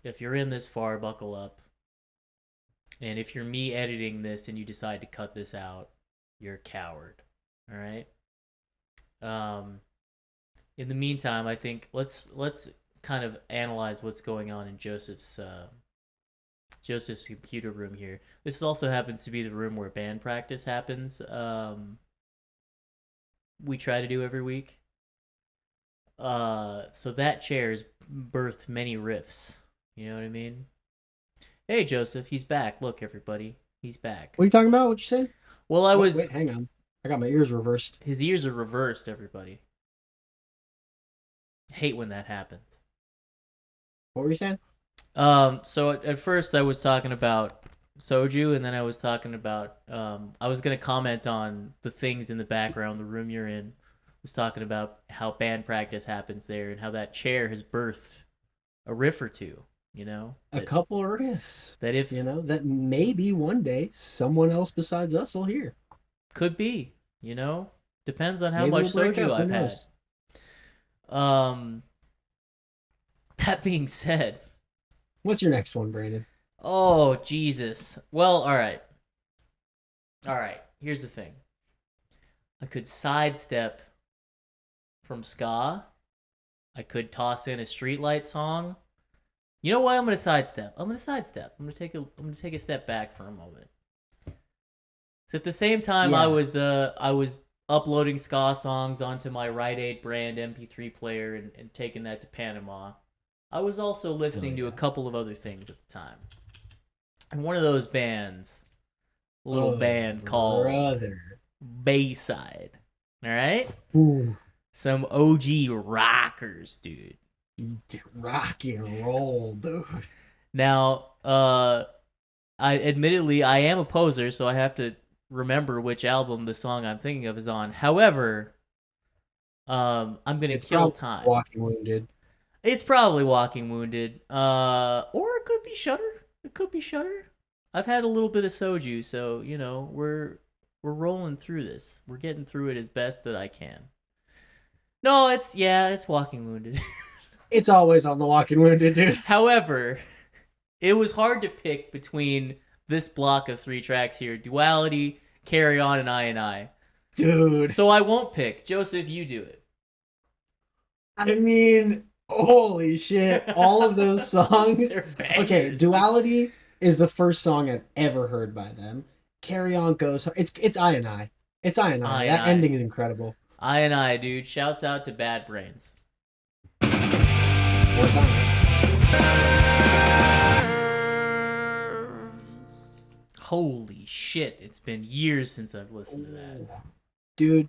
if you're in this far, buckle up. And if you're me editing this and you decide to cut this out, you're a coward. All right? In the meantime, I think let's kind of analyze what's going on in Joseph's computer room here. This also happens to be the room where band practice happens. We try to do every week. So that chair's birthed many riffs. You know what I mean? Hey, Joseph, he's back. Look, everybody, he's back. What are you talking about? What you saying? Well, Wait, hang on. I got my ears reversed. His ears are reversed, everybody. Hate when that happens. What were you saying? So at first I was talking about soju, and then I was talking about I was gonna comment on the things in the background, the room you're in. I was talking about how band practice happens there and how that chair has birthed a riff or two. You know, a couple of riffs. That if that maybe one day someone else besides us will hear. Could be. You know, depends on how Maybe much we'll break soju up, who I've had. knows? That being said, what's your next one, Brandon? Oh, Jesus. Well, all right. Here's the thing. I could sidestep from ska. I could toss in a streetlight song. You know what? I'm gonna sidestep. I'm gonna take a step back for a moment. So at the same time, I was uploading ska songs onto my Rite Aid brand MP3 player and taking that to Panama. I was also listening to a couple of other things at the time. And one of those bands, a little band called Bayside. All right? Ooh. Some OG rockers, dude. Rock and roll, dude. Now, I am a poser, so I have to remember which album the song I'm thinking of is on. However, I'm gonna kill time. Walking Wounded. It's probably Walking Wounded. Or it could be Shudder. I've had a little bit of soju, so you know, we're rolling through this. We're getting through it as best that I can. No, it's Walking Wounded. It's always on the Walking Wounded, dude. However, it was hard to pick between this block of 3 tracks here: Duality, Carry On, and I. Dude. So I won't pick. Joseph, you do it. I mean, holy shit. All of those songs. They're bangers. Okay, Duality is the first song I've ever heard by them. Carry On goes hard. It's I. It's I. That ending is incredible. I, dude. Shouts out to Bad Brains. Holy shit, it's been years since I've listened to that. Dude,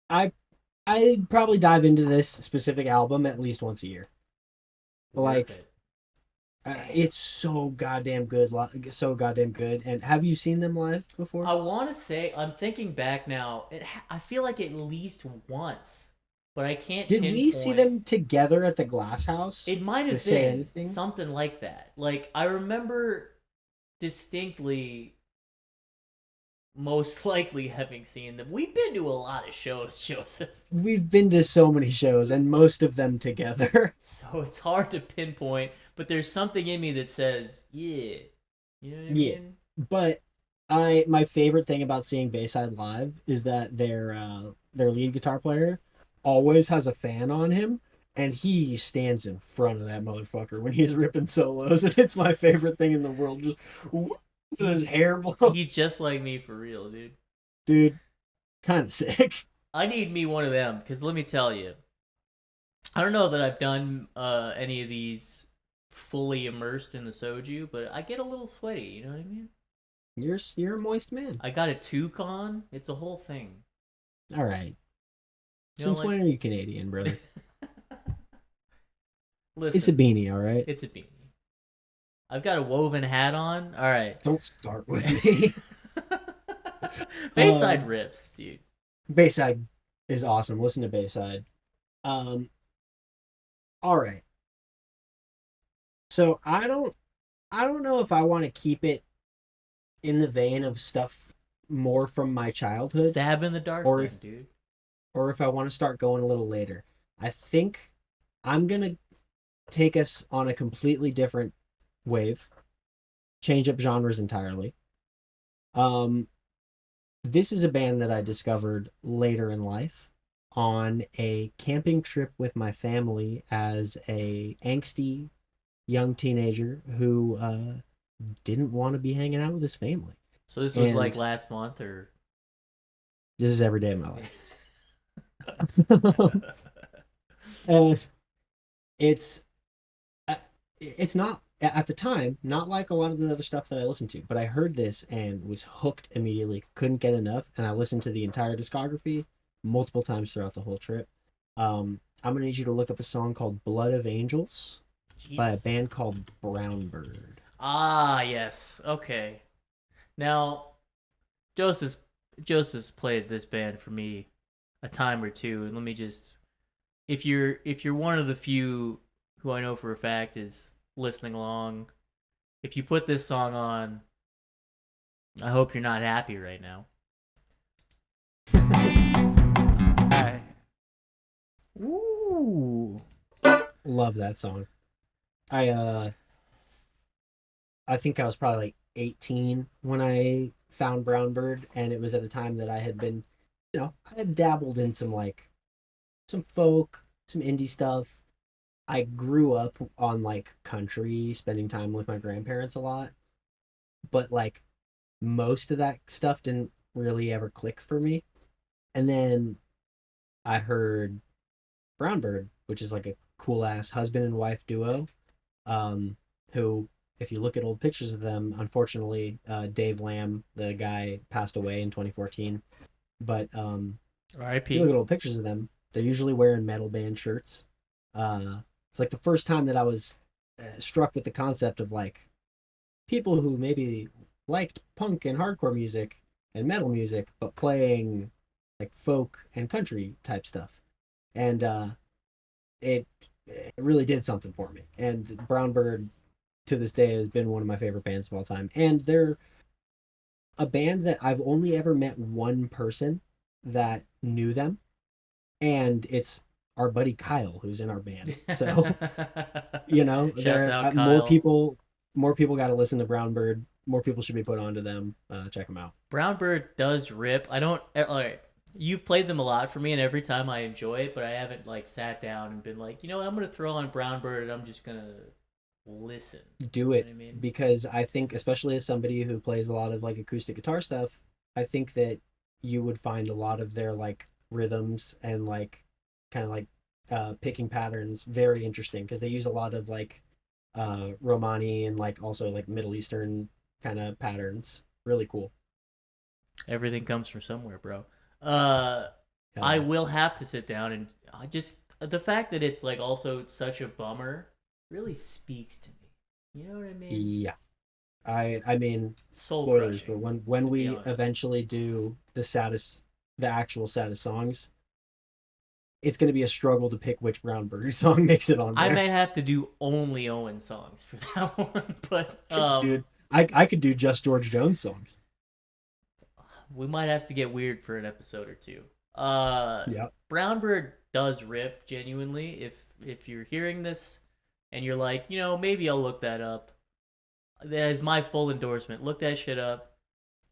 I'd probably dive into this specific album at least once a year. Like, it's so goddamn good. And have you seen them live before? I want to say, I'm thinking back now, I feel like at least once. But I can't Did we see them together at the Glass House? It might have been something like that. Like, I remember distinctly, most likely having seen them. We've been to a lot of shows, Joseph. We've been to so many shows, and most of them together. So it's hard to pinpoint, but there's something in me that says, yeah. You know what I mean? But my favorite thing about seeing Bayside live is that their lead guitar player always has a fan on him, and he stands in front of that motherfucker when he's ripping solos, and it's my favorite thing in the world. Just his hair blown. He's just like me for real, dude. Dude, kind of sick. I need me one of them, because let me tell you, I don't know that I've done any of these fully immersed in the soju, but I get a little sweaty, you know what I mean? You're a moist man. I got a toucan. It's a whole thing. All right. Since when are you Canadian, brother? Listen, It's a beanie, all right? it's a beanie. I've got a woven hat on. All right. Don't start with me. Bayside rips, dude. Bayside is awesome. Listen to Bayside. Um, all right. So I don't know if I want to keep it in the vein of stuff more from my childhood, Stab in the dark, or then, if dude. or if I want to start going a little later. I think I'm gonna take us on a completely different wave, change up genres entirely. Um, this is a band that I discovered later in life on a camping trip with my family as a angsty young teenager who didn't want to be hanging out with his family. So this was And like last month, or this is every day of my life. And it's it's not at the time not like a lot of the other stuff that I listened to, but I heard this and was hooked immediately, couldn't get enough, and I listened to the entire discography multiple times throughout the whole trip. I'm gonna need you to look up a song called Blood of Angels by a Jesus. band called Brown Bird. Ah, yes. Okay. Now, Joseph's played this band for me a time or two, and let me just, if you're one of the few who I know for a fact is listening along, if you put this song on, I hope you're not happy right now. Hi. Ooh. Love that song. I think I was probably like 18 when I found Brown Bird, and it was at a time that I had been, I had dabbled in some folk, some indie stuff. I grew up on like country, spending time with my grandparents a lot, but like most of that stuff didn't really ever click for me. And then I heard Brown Bird, which is like a cool ass husband and wife duo, who, if you look at old pictures of them, unfortunately, Dave Lamb, the guy, passed away in 2014. But if you look R.I.P. at old pictures of them, they're usually wearing metal band shirts. It's like the first time that I was struck with the concept of like people who maybe liked punk and hardcore music and metal music, but playing like folk and country type stuff. And it really did something for me. And Brown Bird to this day has been one of my favorite bands of all time. And they're a band that I've only ever met one person that knew them, and it's our buddy Kyle, who's in our band. So Shouts there out more Kyle. people got to listen to Brown Bird. More people should be put onto them. Check them out. Brown Bird does rip. I don't. Alright, you've played them a lot for me, and every time I enjoy it, but I haven't like sat down and been like, you know what, I'm gonna throw on Brown Bird and I'm just gonna listen. Do You it, know what I mean? because I think, especially as somebody who plays a lot of like acoustic guitar stuff, I think that you would find a lot of their like rhythms and like kind of like picking patterns very interesting, because they use a lot of like Romani and like also like Middle Eastern kind of patterns. Really cool. Everything comes from somewhere, bro. Hell I yeah. will have to sit down, and I just, the fact that it's like also such a bummer really speaks to me. You know what I mean? Yeah. I mean, Soul spoilers, crushing. but when to be we honest. eventually do the actual saddest songs, it's going to be a struggle to pick which Brown Bird song makes it on I there. may have to do only Owen songs for that one, but Dude, I could do just George Jones songs. we might have to get weird for an episode or two. Yep. Brown Bird does rip genuinely. If you're hearing this and you're like, maybe I'll look that up, that is my full endorsement. Look that shit up,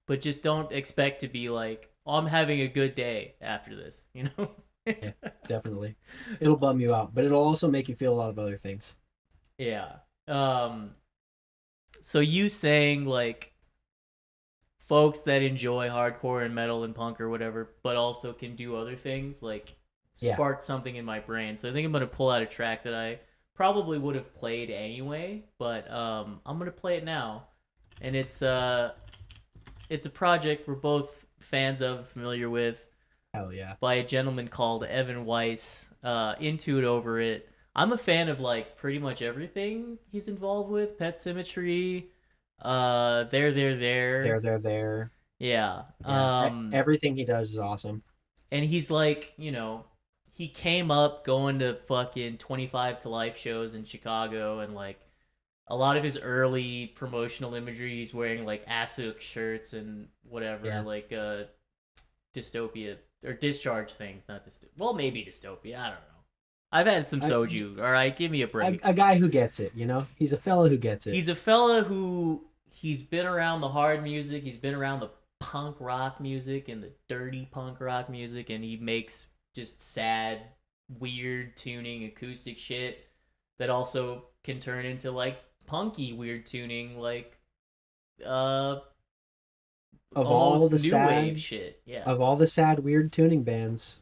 but just don't expect to be like, oh, I'm having a good day after this. Yeah, definitely. It'll bum you out, but it'll also make you feel a lot of other things. Yeah. So you saying like folks that enjoy hardcore and metal and punk or whatever, but also can do other things, like Yeah. sparked something in my brain. So I think I'm gonna pull out a track that I probably would have played anyway, but I'm gonna play it now, and it's a project we're both fans of, familiar with, Hell yeah. by a gentleman called Evan Weiss. Into it, over it. I'm a fan of like pretty much everything he's involved with. Pet Symmetry, there. There. Yeah. Yeah, everything he does is awesome. And he's like, he came up going to fucking 25 to Life shows in Chicago, and like a lot of his early promotional imagery, he's wearing like ASUC shirts and whatever, Yeah. like dystopia or discharge things, not dystopia. Well, maybe dystopia. I don't know. I've had some soju. All right, give me a break. A guy who gets it, He's a fella who gets it. He's a fella who he's been around the hard music. He's been around the punk rock music and the dirty punk rock music, and he makes just sad, weird tuning acoustic shit that also can turn into like punky weird tuning, like of almost all the new sad wave shit. Yeah. Of all the sad weird tuning bands,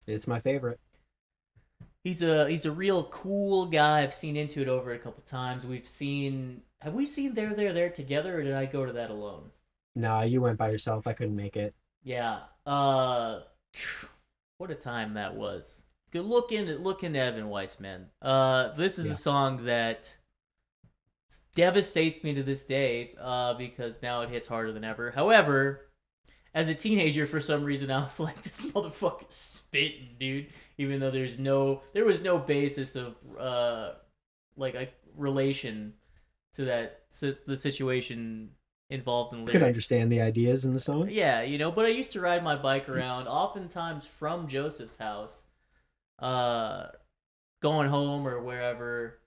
it's my favorite. He's a real cool guy. I've seen Into It Over it a couple times. Have we seen There together, or did I go to that alone? No, you went by yourself. I couldn't make it. Yeah. What a time that was. Good look into Evan Weiss, man. This is a song that devastates me to this day, because now it hits harder than ever. However, as a teenager, for some reason, I was like, this motherfucker's spitting, dude. Even though there was no basis of like a relation to the situation involved in lyrics. I could understand the ideas in the song. Yeah, but I used to ride my bike around, oftentimes from Joseph's house, going home or wherever,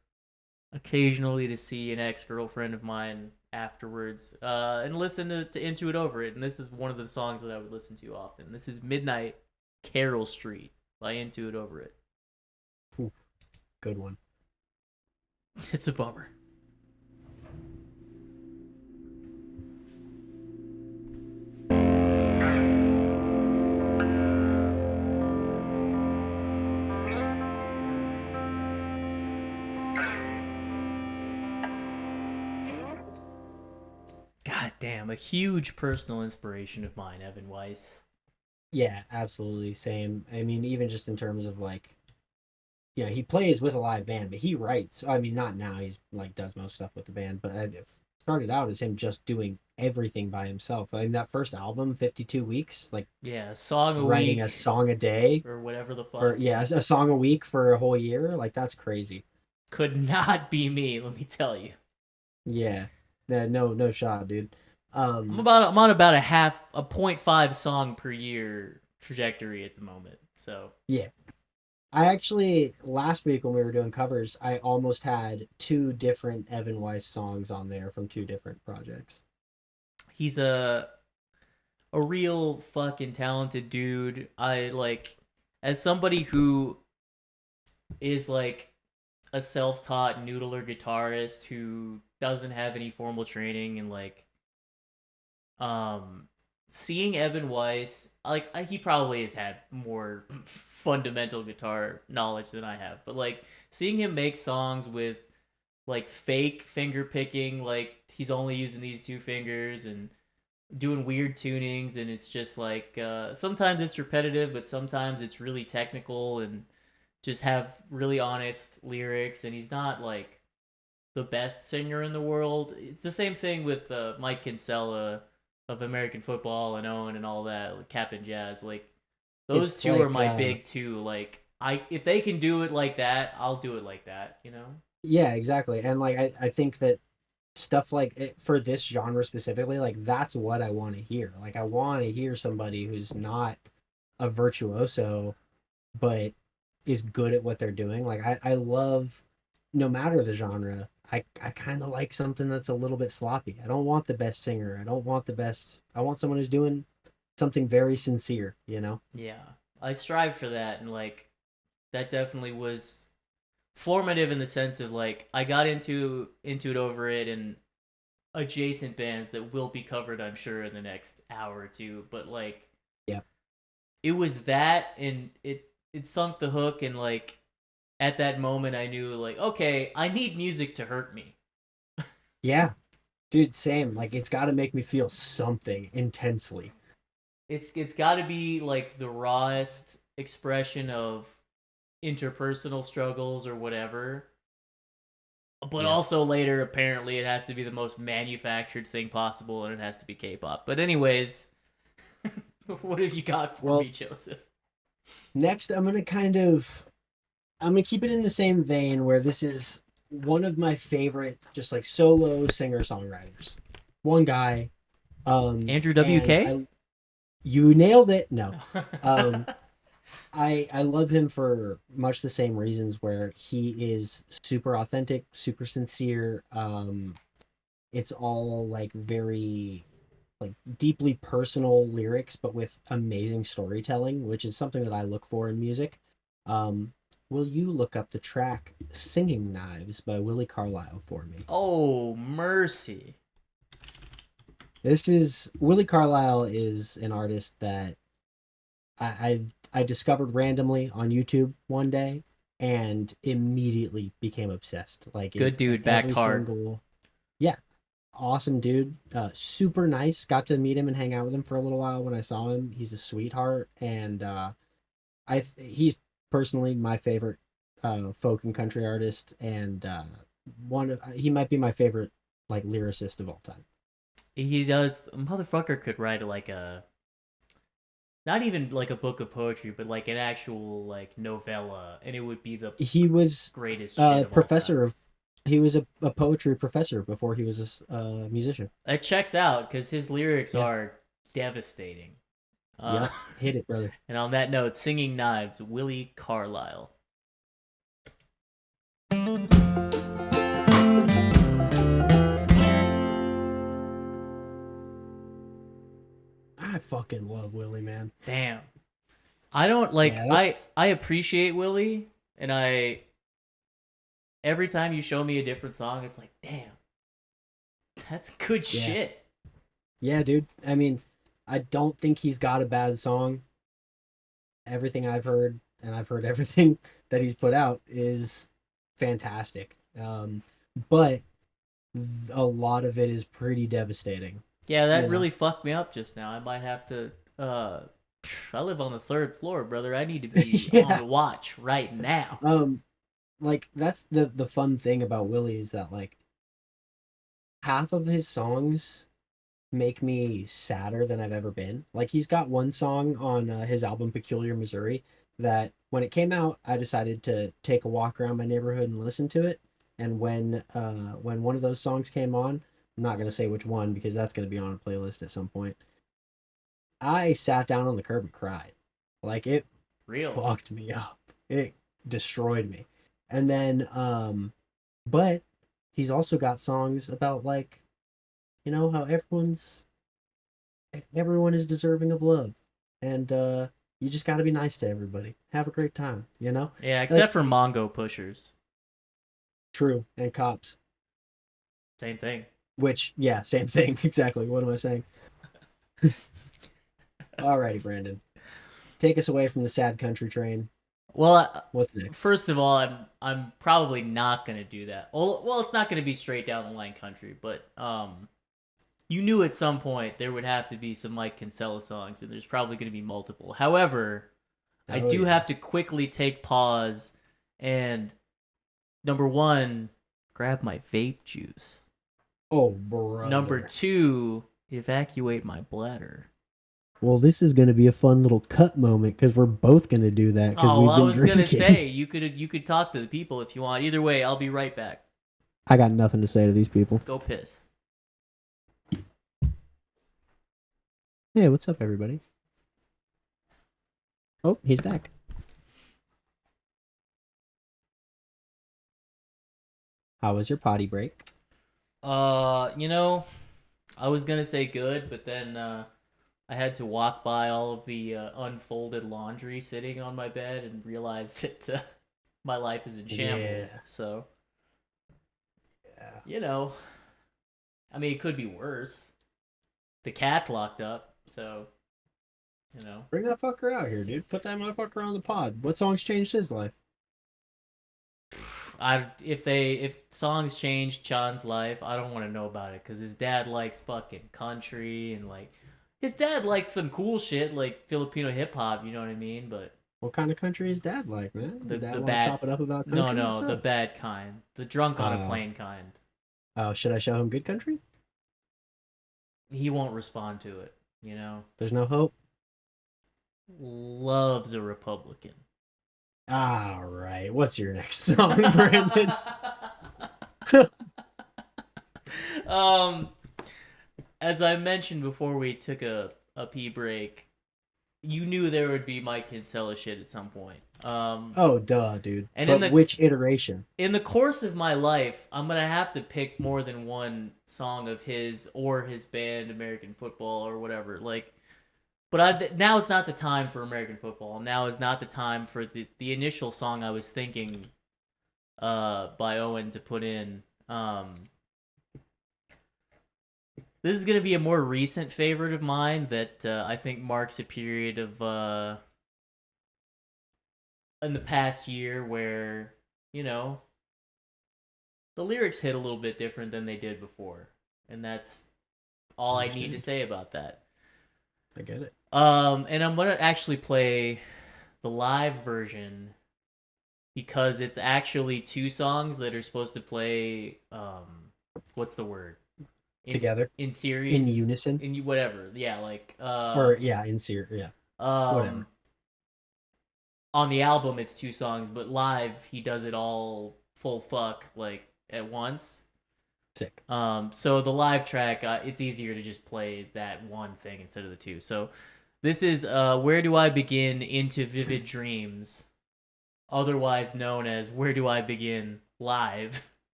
occasionally to see an ex-girlfriend of mine afterwards, and listen to Into It Over It. And this is one of the songs that I would listen to often. This is Midnight Carroll Street by Into It Over It. Ooh, good one. It's a bummer. God damn, a huge personal inspiration of mine, Evan Weiss. Yeah, absolutely. Same. I mean, even just in terms of like, he plays with a live band, but he writes. I mean, not now. He's like does most stuff with the band, but it started out as him just doing everything by himself. I mean, that first album, 52 Weeks, like a song a writing week, a song a day or whatever the fuck. A song a week for a whole year. Like that's crazy. Could not be me, let me tell you. Yeah, no shot, dude. I'm on about a 0.5 song per year trajectory at the moment. So yeah, I actually last week when we were doing covers, I almost had 2 different Evan Weiss songs on there from 2 different projects. He's a real fucking talented dude. I like, as somebody who is like a self-taught noodler guitarist who doesn't have any formal training, and like seeing Evan Weiss, like he probably has had more fundamental guitar knowledge than I have, but like seeing him make songs with like fake finger picking, like he's only using these 2 fingers and doing weird tunings, and it's just like sometimes it's repetitive, but sometimes it's really technical and just have really honest lyrics, and he's not like the best singer in the world. It's the same thing with Mike Kinsella of American Football and Owen and all that, like Captain Jazz. Like those It's 2 like, are my big 2. Like if they can do it like that, I'll do it like that, Yeah, exactly. And like I think that stuff like it, for this genre specifically, like that's what I want to hear. Like I want to hear somebody who's not a virtuoso but is good at what they're doing. Like I love, no matter the genre, I kind of like something that's a little bit sloppy. I don't want the best singer. I want someone who's doing something very sincere, Yeah. I strive for that, and like that definitely was formative in the sense of like I got into It Over It and adjacent bands that will be covered, I'm sure, in the next hour or 2, but like yeah, it was that, and it sunk the hook, and like at that moment I knew like, okay, I need music to hurt me. yeah, dude, same. Like it's got to make me feel something intensely. It's got to be like the rawest expression of interpersonal struggles or whatever. But Yeah. also later, apparently, it has to be the most manufactured thing possible, and it has to be K-pop. But anyways, what have you got for me, Joseph? Next, I'm gonna keep it in the same vein where this is one of my favorite, just like solo singer songwriters. One guy, Andrew and WK. you nailed it. No, I love him for much the same reasons, where he is super authentic, super sincere. It's all like very like deeply personal lyrics, but with amazing storytelling, which is something that I look for in music. Will you look up the track "Singing Knives" by Willie Carlisle for me? Oh, mercy. Willie Carlisle is an artist that I discovered randomly on YouTube one day and immediately became obsessed. Like, Good dude, backed hard. Yeah, awesome dude. Super nice. Got to meet him and hang out with him for a little while when I saw him. He's a sweetheart, and he's personally my favorite folk and country artist, and he might be my favorite like lyricist of all time. He does. Motherfucker could write like a, not even like a book of poetry, but like an actual like novella, and it would be the He was greatest shit of professor all time. of. He was a poetry professor before he was a musician. It checks out because his lyrics are devastating. Yeah, hit it, brother. And on that note, Singing Knives, Willie Carlisle. I fucking love Willie, man. Damn. I don't like Yeah, I appreciate Willie, and every time you show me a different song, it's like, damn. That's good shit. Yeah, dude. I mean, I don't think he's got a bad song. Everything I've heard, and I've heard everything that he's put out, is fantastic. But a lot of it is pretty devastating. Yeah, that really fucked me up just now. I might have to I live on the 3rd floor, brother. I need to be on watch right now. Like that's the fun thing about Willie is that like half of his songs make me sadder than I've ever been. Like he's got one song on his album Peculiar Missouri that when it came out, I decided to take a walk around my neighborhood and listen to it. And when one of those songs came on, I'm not gonna say which one because that's gonna be on a playlist at some point. I sat down on the curb and cried. Like it fucked me up. It destroyed me. And then but he's also got songs about like, you know, how everyone is deserving of love. And you just gotta be nice to everybody. Have a great time, you know? Yeah, except for Mongo pushers. True. And cops. Same thing. Which, yeah, same thing. Exactly. What am I saying? Alrighty, Brandon. Take us away from the sad country train. Well, what's next? First of all, I'm probably not gonna do that. Well, it's not gonna be straight down the line country, but you knew at some point there would have to be some Mike Kinsella songs, and there's probably gonna be multiple. However, I do have to quickly take pause and number 1, grab my vape juice. Oh, brother. Number 2, evacuate my bladder. Well, this is going to be a fun little cut moment because we're both going to do that. Oh, I was going to say, you could talk to the people if you want. Either way, I'll be right back. I got nothing to say to these people. Go piss. Hey, what's up, everybody? Oh, he's back. How was your potty break? You know, I was going to say good, but then I had to walk by all of the unfolded laundry sitting on my bed and realized that my life is in shambles. Yeah. So, you know, I mean, it could be worse. The cat's locked up, so, you know. Bring that fucker out here, dude. Put that motherfucker on the pod. What songs changed his life? If songs changed Chan's life, I don't want to know about it because his dad likes fucking country and like. His dad likes some cool shit like Filipino hip hop, you know what I mean? But What kind of country is Dad like, man? The Does Dad the want to bad chop it up about country? no and no the stuff? bad kind, the drunk on a Oh. plane kind. Oh, should I show him good country? He won't respond to it. There's no hope. Loves a Republican. All right. What's your next song, Brandon? As I mentioned before we took a pee break, you knew there would be Mike Kinsella shit at some point. Oh, duh, dude. And But which iteration? In the course of my life, I'm gonna have to pick more than one song of his or his band American Football or whatever. But now is not the time for American Football. Now is not the time for the initial song I was thinking by Owen to put in. This is going to be a more recent favorite of mine that I think marks a period of in the past year where, the lyrics hit a little bit different than they did before. And that's all I need to say about that. I get it. And I'm gonna actually play the live version because it's actually two songs that are supposed to play. What's the word? Together in series, in unison, in whatever. Yeah, in series. Yeah. Whatever. On the album, it's two songs, but live he does it all full fuck at once. Sick. So the live track, it's easier to just play that one thing instead of the two. So this is Where Do I Begin Into Vivid Dreams, otherwise known as Where Do I Begin Live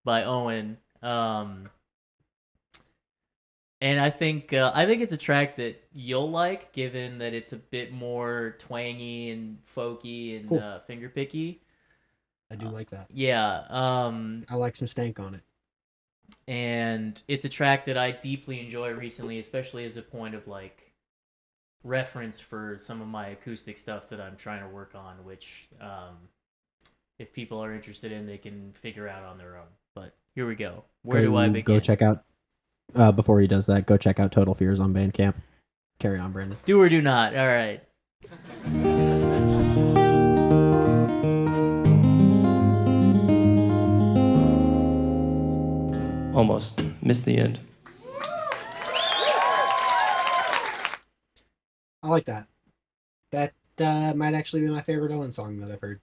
by Owen. And I think it's a track that you'll like, given that it's a bit more twangy and folky and cool. Finger picky. I do like that. Yeah. I like some stank on it. And it's a track that I deeply enjoy recently, especially as a point of reference for some of my acoustic stuff that I'm trying to work on, which if people are interested in, they can figure out on their own. But here we go. Where do I begin? Go check out, before he does that, go check out Total Fears on Bandcamp. Carry on, Brandon. Do or do not. All right. Almost. Missed the end. I like that. That might actually be my favorite Owen song that I've heard.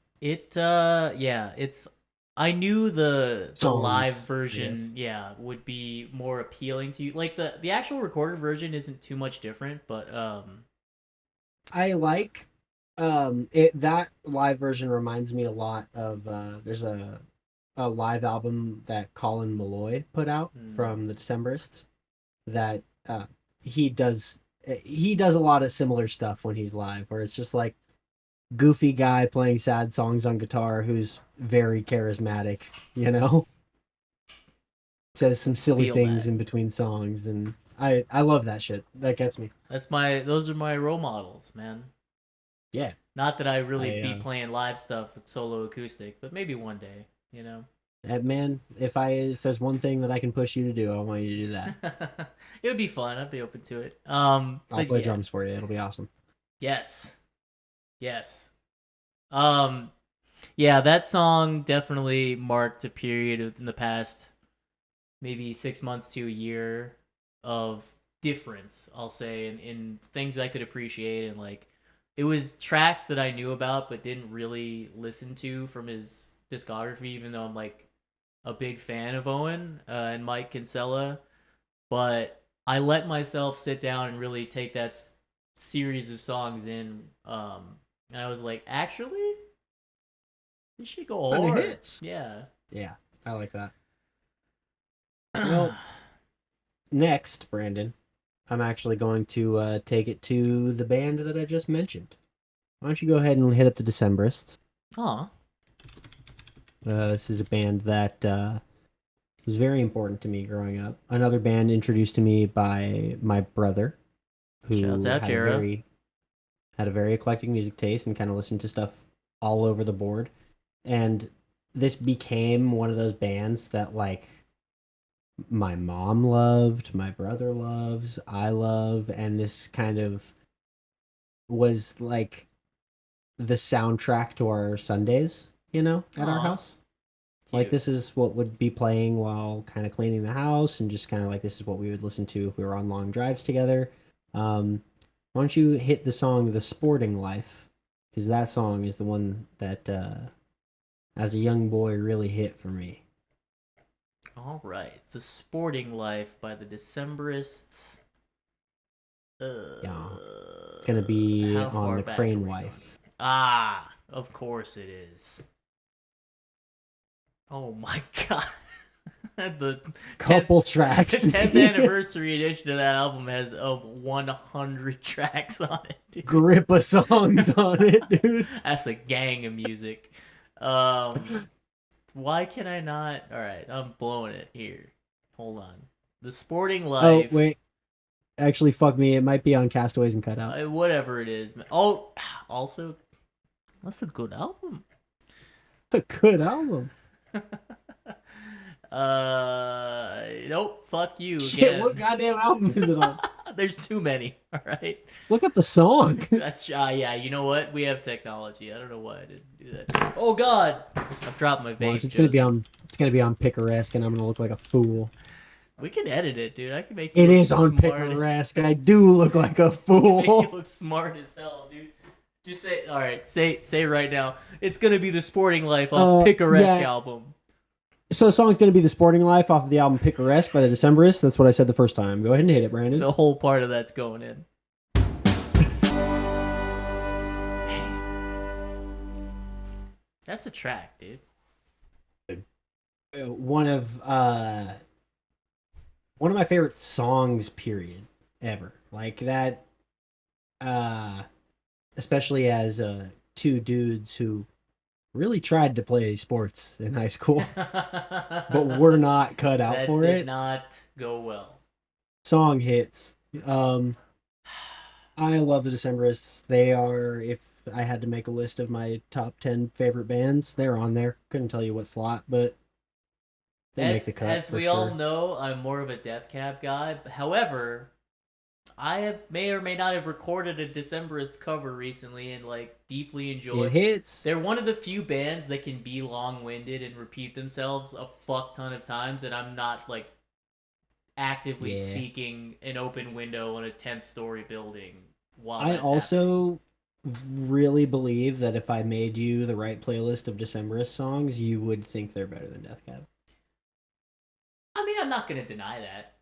I knew the live Songs, version, would be more appealing to you. The actual recorded version isn't too much different, but I like that live version reminds me a lot of there's a live album that Colin Malloy put out from the Decemberists that he does a lot of similar stuff when he's live, where it's just like goofy guy playing sad songs on guitar who's very charismatic, says some silly things in between songs, and I love that shit. That gets me. Those are my role models, man. Yeah. Not that I really be playing live stuff solo acoustic, but maybe one day, Man, if there's one thing that I can push you to do, I want you to do that. It would be fun. I'd be open to it. I'll play drums for you. It'll be awesome. Yes. That song definitely marked a period in the past maybe 6 months to a year of difference, I'll say, in things I could appreciate, and it was tracks that I knew about but didn't really listen to from his discography, even though I'm a big fan of Owen and Mike Kinsella, but I let myself sit down and really take that series of songs in, and I was like, actually, this should go hard. Hits. Yeah, I like that. Well, next, Brandon, I'm actually going to take it to the band that I just mentioned. Why don't you go ahead and hit up the Decemberists? Aw. This is a band that was very important to me growing up. Another band introduced to me by my brother, who Shouts out, Jera. Had a very eclectic music taste and kind of listened to stuff all over the board. And this became one of those bands that my mom loved, my brother loves, I love, and this kind of was the soundtrack to our Sundays, at our Aw. house. Like, Cute. this is what would be playing while kind of cleaning the house, and just kind of like this is what we would listen to if we were on long drives together. Why don't you hit the song "The Sporting Life"? Because that song is the one that, as a young boy, really hit for me. All right, "The Sporting Life" by the Decemberists. Yeah. It's gonna be How on far the back Crane are we Wife. going? Ah, of course it is. Oh my god. The Couple 10th tracks. The 10th anniversary edition of that album has 100 tracks on it, dude. Grip of songs on it, dude. That's a gang of music. Why can I not? All right, I'm blowing it here. Hold on. "The Sporting Oh, Life." wait. Actually, fuck me. It might be on Castaways and Cutouts. Whatever it is. Oh, also, that's a good album. A good album. Nope. Fuck you Shit, again. what goddamn album is it on? There's too many. All right. Look at the song. That's yeah. You know what? We have technology. I don't know why I didn't do that. Oh God! I've dropped my vape. Watch, it's gonna be on Picaresque, and I'm gonna look like a fool. We can edit it, dude. I can make you It look is on smart as- Picaresque. I do look like a Make fool. you look smart as hell, dude. Just say, all right. Say right now. It's gonna be "The Sporting Life" off Picaresque yeah. album. So the song's gonna be "The Sporting Life" off of the album Picaresque by the Decemberists. That's what I said the first time. Go ahead and hit it, Brandon. The whole part of that's going in. That's a track, dude. One of my favorite songs, period, ever. Like that, especially as two dudes who really tried to play sports in high school, but were not cut out That for did it. not go well. Song hits. I love the Decemberists. They are, if I had to make a list of my top 10 favorite bands, they're on there. Couldn't tell you what slot, but they make the cut. As for we sure. all know, I'm more of a Death Cab guy. However, may or may not have recorded a Decemberist cover recently and like deeply enjoyed. It hits. They're one of the few bands that can be long-winded and repeat themselves a fuck ton of times, and I'm not like actively seeking an open window on a 10th story building while I that's also really believe that if I made you the right playlist of Decemberist songs, you would think they're better than Death Cab. I mean, I'm not gonna deny that.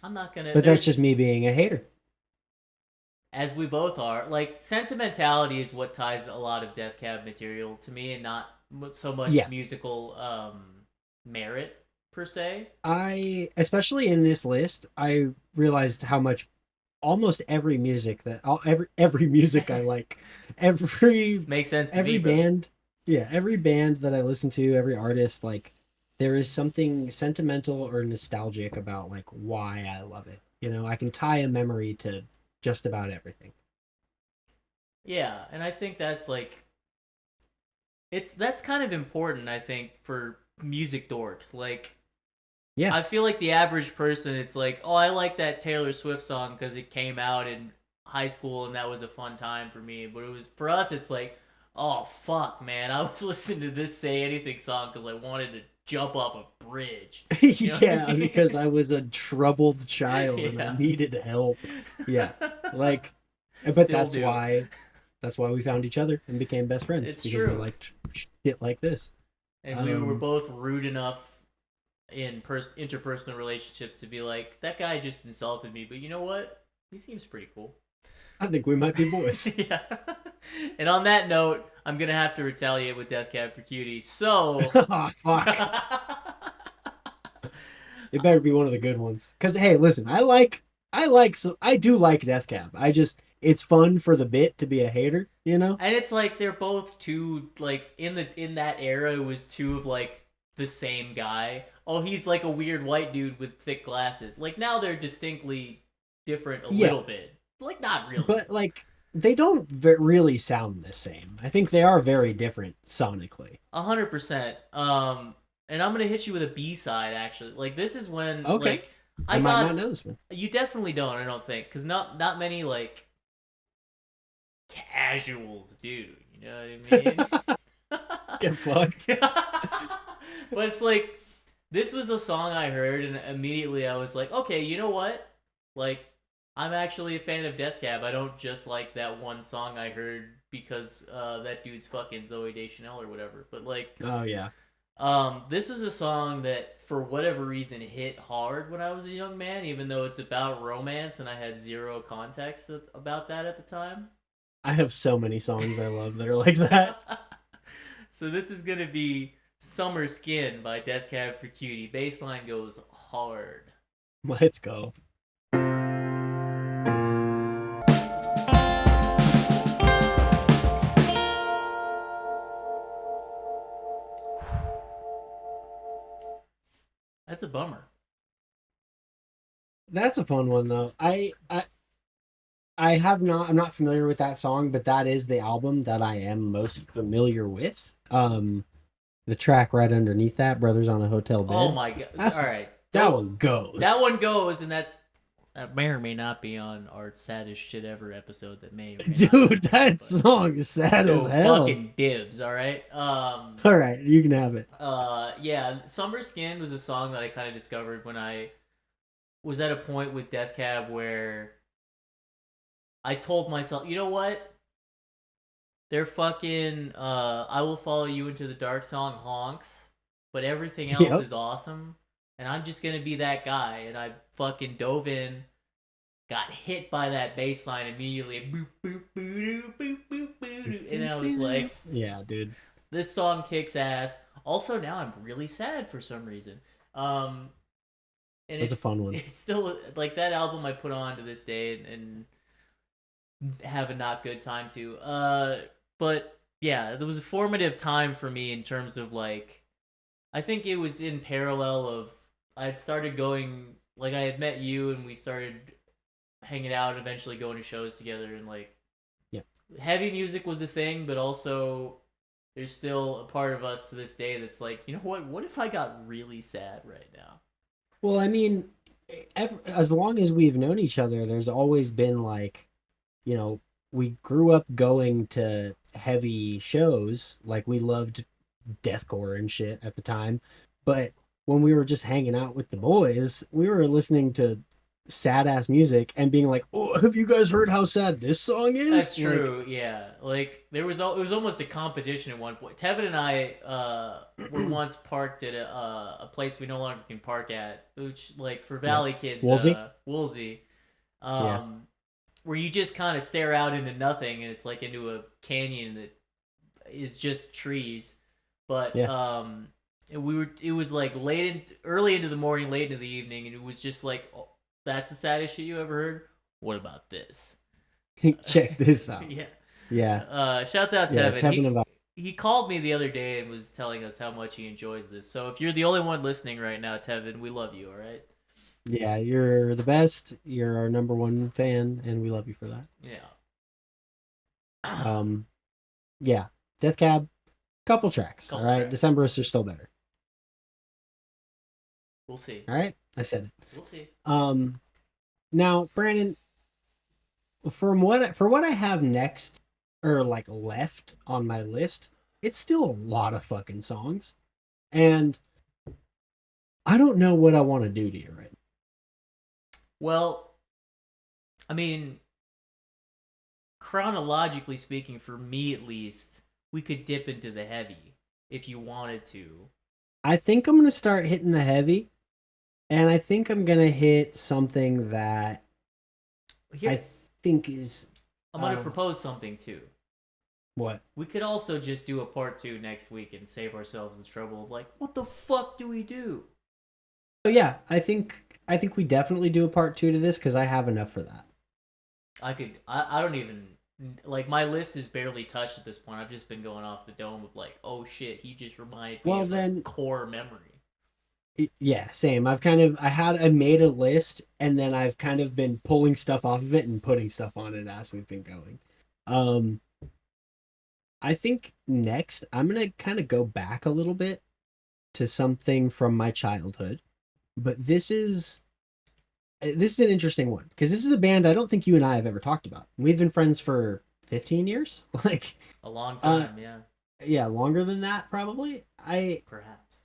I'm not gonna. But that's just me being a hater. As we both are. Like, sentimentality is what ties a lot of Death Cab material to me, and not so much musical merit per se. Especially in this list, I realized how much almost every music every music I like, makes sense to every me, bro. band, every band that I listen to, every artist, like there is something sentimental or nostalgic about like why I love it. I can tie a memory to just about everything. Yeah, and I think that's like that's kind of important, I think, for music dorks. Like, yeah, I feel like the average person, it's like, oh, I like that Taylor Swift song because it came out in high school and that was a fun time for me. But it was, for us, it's like, oh, fuck, man, I was listening to this Say Anything song because I wanted to jump off a bridge. You know yeah, what I mean? because I was a troubled child and I needed help. Yeah, like, but Still that's why we found each other and became best friends. It's because true. we liked shit like this. And we were both rude enough in interpersonal relationships to be like, that guy just insulted me, but you know what? He seems pretty cool. I think we might be boys. Yeah. And on that note, I'm gonna have to retaliate with Death Cab for Cutie. So, Oh, fuck. It better be one of the good ones. Cause hey, listen, I do like Death Cab. It's fun for the bit to be a hater, And it's like they're both two, like in that era, it was two of like the same guy. Oh, he's like a weird white dude with thick glasses. Like now they're distinctly different a little bit. Like not really. But like they don't really sound the same. I think they are very different sonically. 100%. And I'm gonna hit you with a B-side actually. Like this is when like I might not know this one. You definitely don't, I don't think, because not many like casuals do. You know what I mean? Get fucked. But it's like, this was a song I heard, and immediately I was like, okay, you know what? Like, I'm actually a fan of Death Cab. I don't just like that one song I heard because that dude's fucking Zoe Deschanel or whatever. But like, Oh yeah. this was a song that for whatever reason hit hard when I was a young man, even though it's about romance and I had zero context about that at the time. I have so many songs I love that are like that. So this is gonna be Summer Skin by Death Cab for Cutie. Bassline goes hard. Let's go. That's a bummer. That's a fun one though. I have not, I'm not familiar with that song, but that is the album that I am most familiar with. The track right underneath that, Brothers on a Hotel Bed. Oh my god. That's, all right. that one goes. That one goes, and that may or may not be on our saddest shit ever episode. That may or may Dude, not be, that but- song is sad so as hell. fucking dibs. All right. All right, you can have it. Yeah, Summer Skin was a song that I kind of discovered when I was at a point with Death Cab where I told myself, you know what? Their fucking I Will Follow You Into the Dark song honks, but everything else Yep. is awesome. And I'm just gonna be that guy. And I fucking dove in, got hit by that bass line immediately. Boop, boop, boop, boop, boop, boop, and I was like, Yeah, dude. this song kicks ass. Also, now I'm really sad for some reason. And That's a fun one. It's still like that album I put on to this day and have a not good time to. But yeah, there was a formative time for me in terms of like, I think it was in parallel of I had started going, like I had met you and we started hanging out and eventually going to shows together, and like, yeah, heavy music was a thing, but also there's still a part of us to this day that's like, you know what if I got really sad right now? Well, I mean, as long as we've known each other, there's always been like, you know, we grew up going to heavy shows. Like we loved deathcore and shit at the time. But when we were just hanging out with the boys, we were listening to sad ass music and being like, "Oh, have you guys heard how sad this song is?" That's Like, true. Yeah, like it was almost a competition at one point. Tevin and I were once parked at a place we no longer can park at, which like for Valley kids, Woolsey, Yeah. where you just kind of stare out into nothing, and it's like into a canyon that is just trees. But and it was like early into the morning, late into the evening, and it was just like, oh, that's the saddest shit you ever heard. What about this? check this out. Yeah. Yeah. Shout out Yeah, Tevin. He called me the other day and was telling us how much he enjoys this. So if you're the only one listening right now, Tevin, we love you, all right? Yeah, you're the best. You're our number one fan, and we love you for that. Yeah. Yeah. Death Cab, couple tracks. Couple all right. tracks. Decemberists are still better. We'll see. All right. I said it. We'll see. Now, Brandon, for what I have next or like left on my list, it's still a lot of fucking songs, and I don't know what I want to do to you right now. Well, I mean, chronologically speaking, for me at least, we could dip into the heavy if you wanted to. I think I'm gonna start hitting the heavy, and I think I'm gonna hit something that Here, I think is I'm gonna propose something too. what? We could also just do a part 2 next week and save ourselves the trouble of like, what the fuck do we do? Oh yeah, I think we definitely do a part 2 to this because I have enough for that. I don't even, like, my list is barely touched at this point. I've just been going off the dome of like, oh shit, he just reminded me Well, of then- like, core memory. Yeah, same. I made a list, and then I've kind of been pulling stuff off of it and putting stuff on it as we've been going. I think next I'm gonna kind of go back a little bit to something from my childhood, but this is an interesting one because this is a band I don't think you and I have ever talked about. We've been friends for 15 years. Like, A long time, yeah, longer than that probably. perhaps.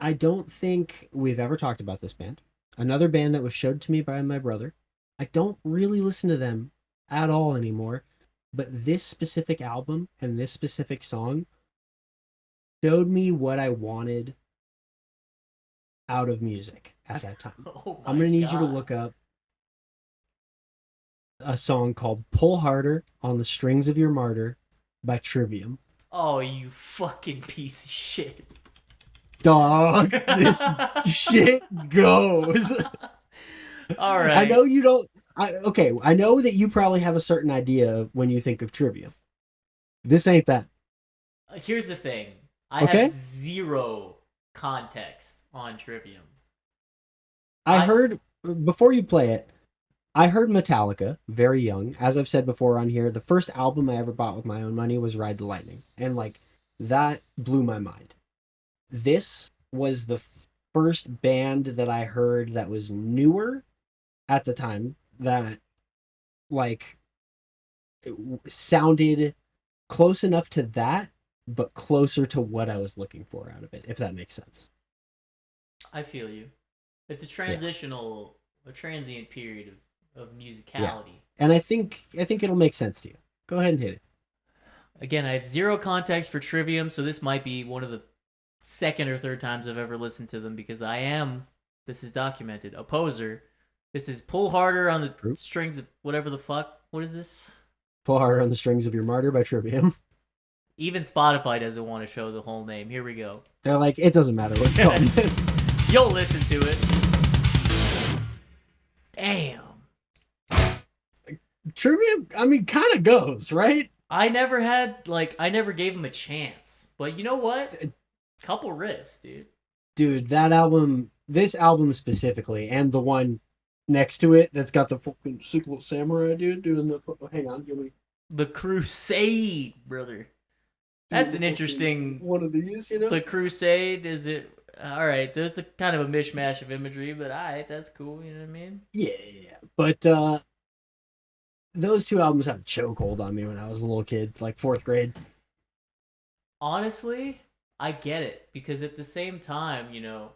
I don't think we've ever talked about this band. Another band that was showed to me by my brother. I don't really listen to them at all anymore, but this specific album and this specific song showed me what I wanted out of music at that time. Oh I'm going to need you to God. look up a song called Pull Harder on the Strings of Your Martyr by Trivium. Oh, you fucking piece of shit. Dog, this shit goes. All right. I know you don't. I know that you probably have a certain idea of when you think of Trivium. This ain't that. Here's the thing. I Okay. have zero context on Trivium. I heard, before you play it, I heard Metallica very young. As I've said before on here, the first album I ever bought with my own money was Ride the Lightning. And like, that blew my mind. This was the first band that I heard that was newer at the time that like sounded close enough to that, but closer to what I was looking for out of it, if that makes sense. I feel you. It's a transient period of musicality. And I think it'll make sense to you. Go ahead and hit it. Again, I have zero context for Trivium, so this might be one of the second or third times I've ever listened to them because this is documented, a poser. This is Pull Harder on the Strings of whatever the fuck. What is this? Pull Harder on the Strings of Your Martyr by Trivium. Even Spotify doesn't want to show the whole name. Here we go. They're like, it doesn't matter what it's called. You'll listen to it. Damn. Trivium, I mean, kind of goes, right? I never gave him a chance. But you know what? Couple riffs, dude. Dude, this album specifically, and the one next to it that's got the fucking Sickle Samurai dude doing the... Hang on, give me... The Crusade, brother. That's an interesting... One of these, you know? The Crusade, is it... Alright, there's a kind of a mishmash of imagery, but alright, that's cool, you know what I mean? Yeah. But, those two albums had a chokehold on me when I was a little kid, like 4th grade. Honestly, I get it, because at the same time, you know,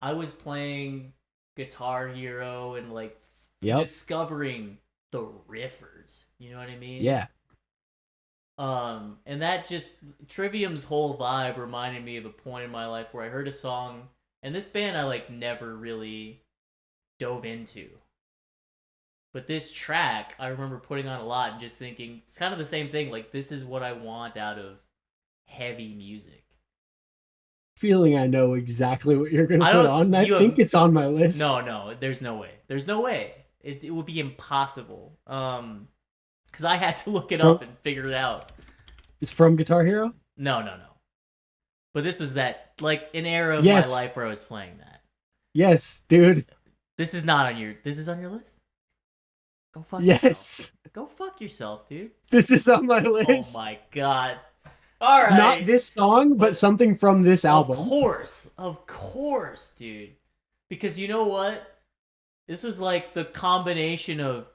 I was playing Guitar Hero and, like, discovering the riffers, you know what I mean? Yeah. And that just, Trivium's whole vibe reminded me of a point in my life where I heard a song, and this band I, like, never really dove into. But this track, I remember putting on a lot and just thinking, it's kind of the same thing, like, this is what I want out of heavy music. Feeling I know exactly what you're going to put on. I think it's on my list. No, there's no way. There's no way. It would be impossible. Because I had to look it up and figure it out. It's from Guitar Hero? No. But this was that, like, an era of my life where I was playing that. Yes, dude. This is on your list? Go fuck yourself. Go fuck yourself, dude. This is on my list. Oh my god. All right. Not this song, but something from this album. Of course, dude. Because you know what? This was like the combination of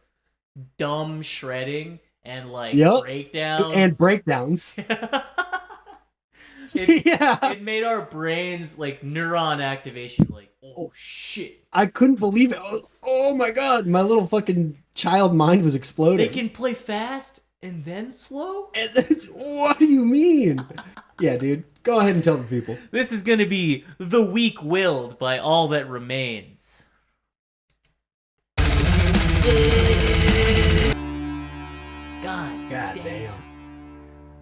dumb shredding and like breakdowns. And breakdowns. It made our brains like neuron activation like, oh shit. I couldn't believe it. Oh my god, my little fucking child mind was exploding. They can play fast and then slow? What do you mean? Yeah, dude. Go ahead and tell the people. This is going to be The Weak-Willed by All That Remains. God damn.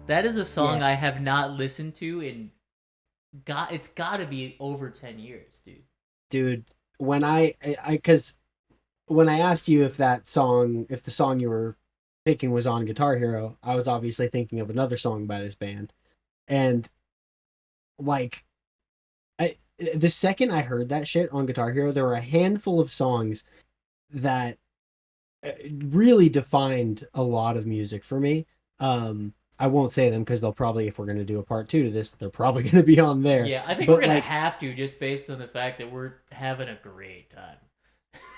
That is a song I have not listened to in... it's got to be over 10 years, dude. Dude, when because when I asked you if the song you were picking was on Guitar Hero, I was obviously thinking of another song by this band. And like, the second I heard that shit on Guitar Hero, there were a handful of songs that really defined a lot of music for me. I won't say them because they'll probably, if we're going to do a part 2 to this, they're probably going to be on there. Yeah, I think we're going to have to, just based on the fact that we're having a great time.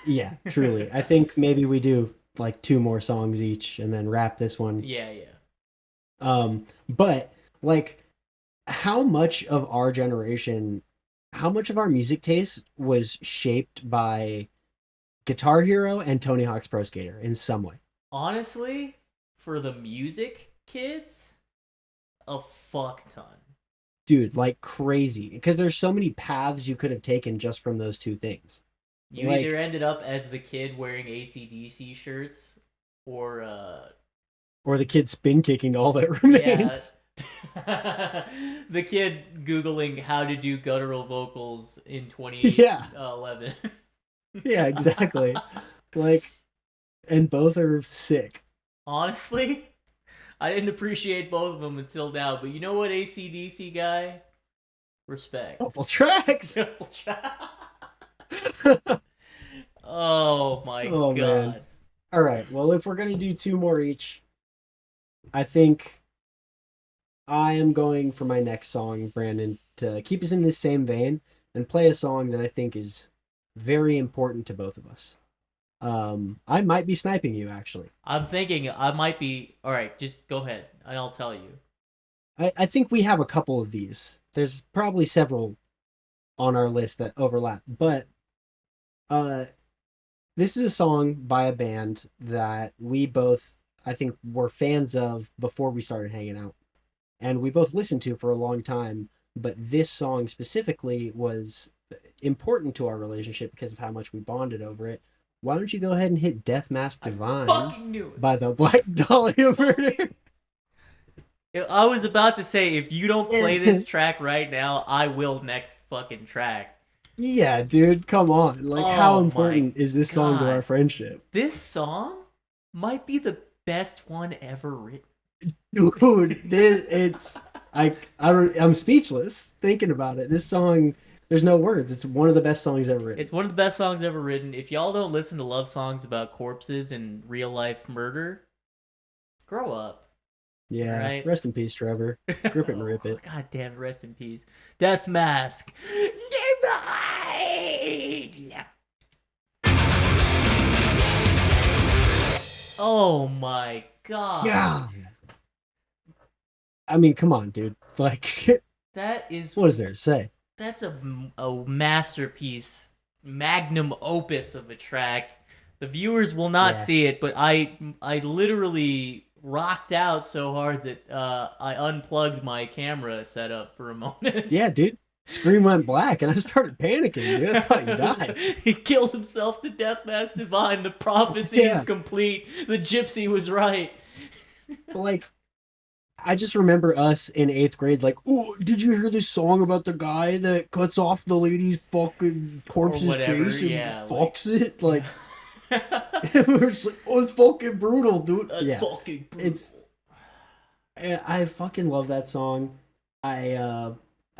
Yeah, truly. I think maybe we do like 2 more songs each and then wrap this one. Yeah, yeah. But like, how much of our generation, how much of our music taste was shaped by Guitar Hero and Tony Hawk's Pro Skater in some way? Honestly, for the music kids, a fuck ton. Dude, like crazy. Because there's so many paths you could have taken just from those 2 things. You Like- either ended up as the kid wearing AC/DC shirts, or Or the kid spin kicking all that remains. yeah, the kid Googling how to do guttural vocals in Yeah. 2011. Yeah, exactly. Like, and both are sick. Honestly, I didn't appreciate both of them until now, but you know what, AC/DC guy? Respect. Couple tracks. Oh my Oh, god. man. All right. Well, if we're going to do 2 more each, I think I am going for my next song, Brandon, to keep us in this same vein and play a song that I think is very important to both of us. I might be sniping you, actually. I'm thinking I might be. Alright, just go ahead, and I'll tell you. I think we have a couple of these. There's probably several on our list that overlap, but this is a song by a band that we both, I think, were fans of before we started hanging out. And we both listened to for a long time, but this song specifically was important to our relationship because of how much we bonded over it. Why don't you go ahead and hit Death Mask Divine Fucking knew it. by the Black Dahlia Murder? I was about to say, if you don't play this track right now, I will next fucking track. Yeah, dude, come on. Like, Oh how my important is this song to God. our friendship? This song might be the best one ever written. Dude, I'm speechless thinking about it. This song, there's no words. It's one of the best songs ever written. It's one of the best songs ever written. If y'all don't listen to love songs about corpses and real life murder, grow up. Yeah, right? Rest in peace, Trevor. Grip it and rip it. God damn, rest in peace. Death Mask. Divine. Oh my god. Yeah. I mean, come on, dude. Like, That is what is there to say? That's a masterpiece, magnum opus of a track. The viewers will not Yeah. see it, but I literally rocked out so hard that I unplugged my camera setup for a moment. Yeah, dude. Screen went black, and I started panicking, dude. I thought you died. He killed himself to Death Mask Divine. The prophecy Yeah. is complete. The gypsy was right. But, like, I just remember us in 8th grade, like, oh, did you hear this song about the guy that cuts off the lady's fucking corpse's whatever, face and yeah, fucks it? Like, we're just like, oh, it's fucking brutal, dude. That's Yeah, fucking brutal. I fucking love that song. I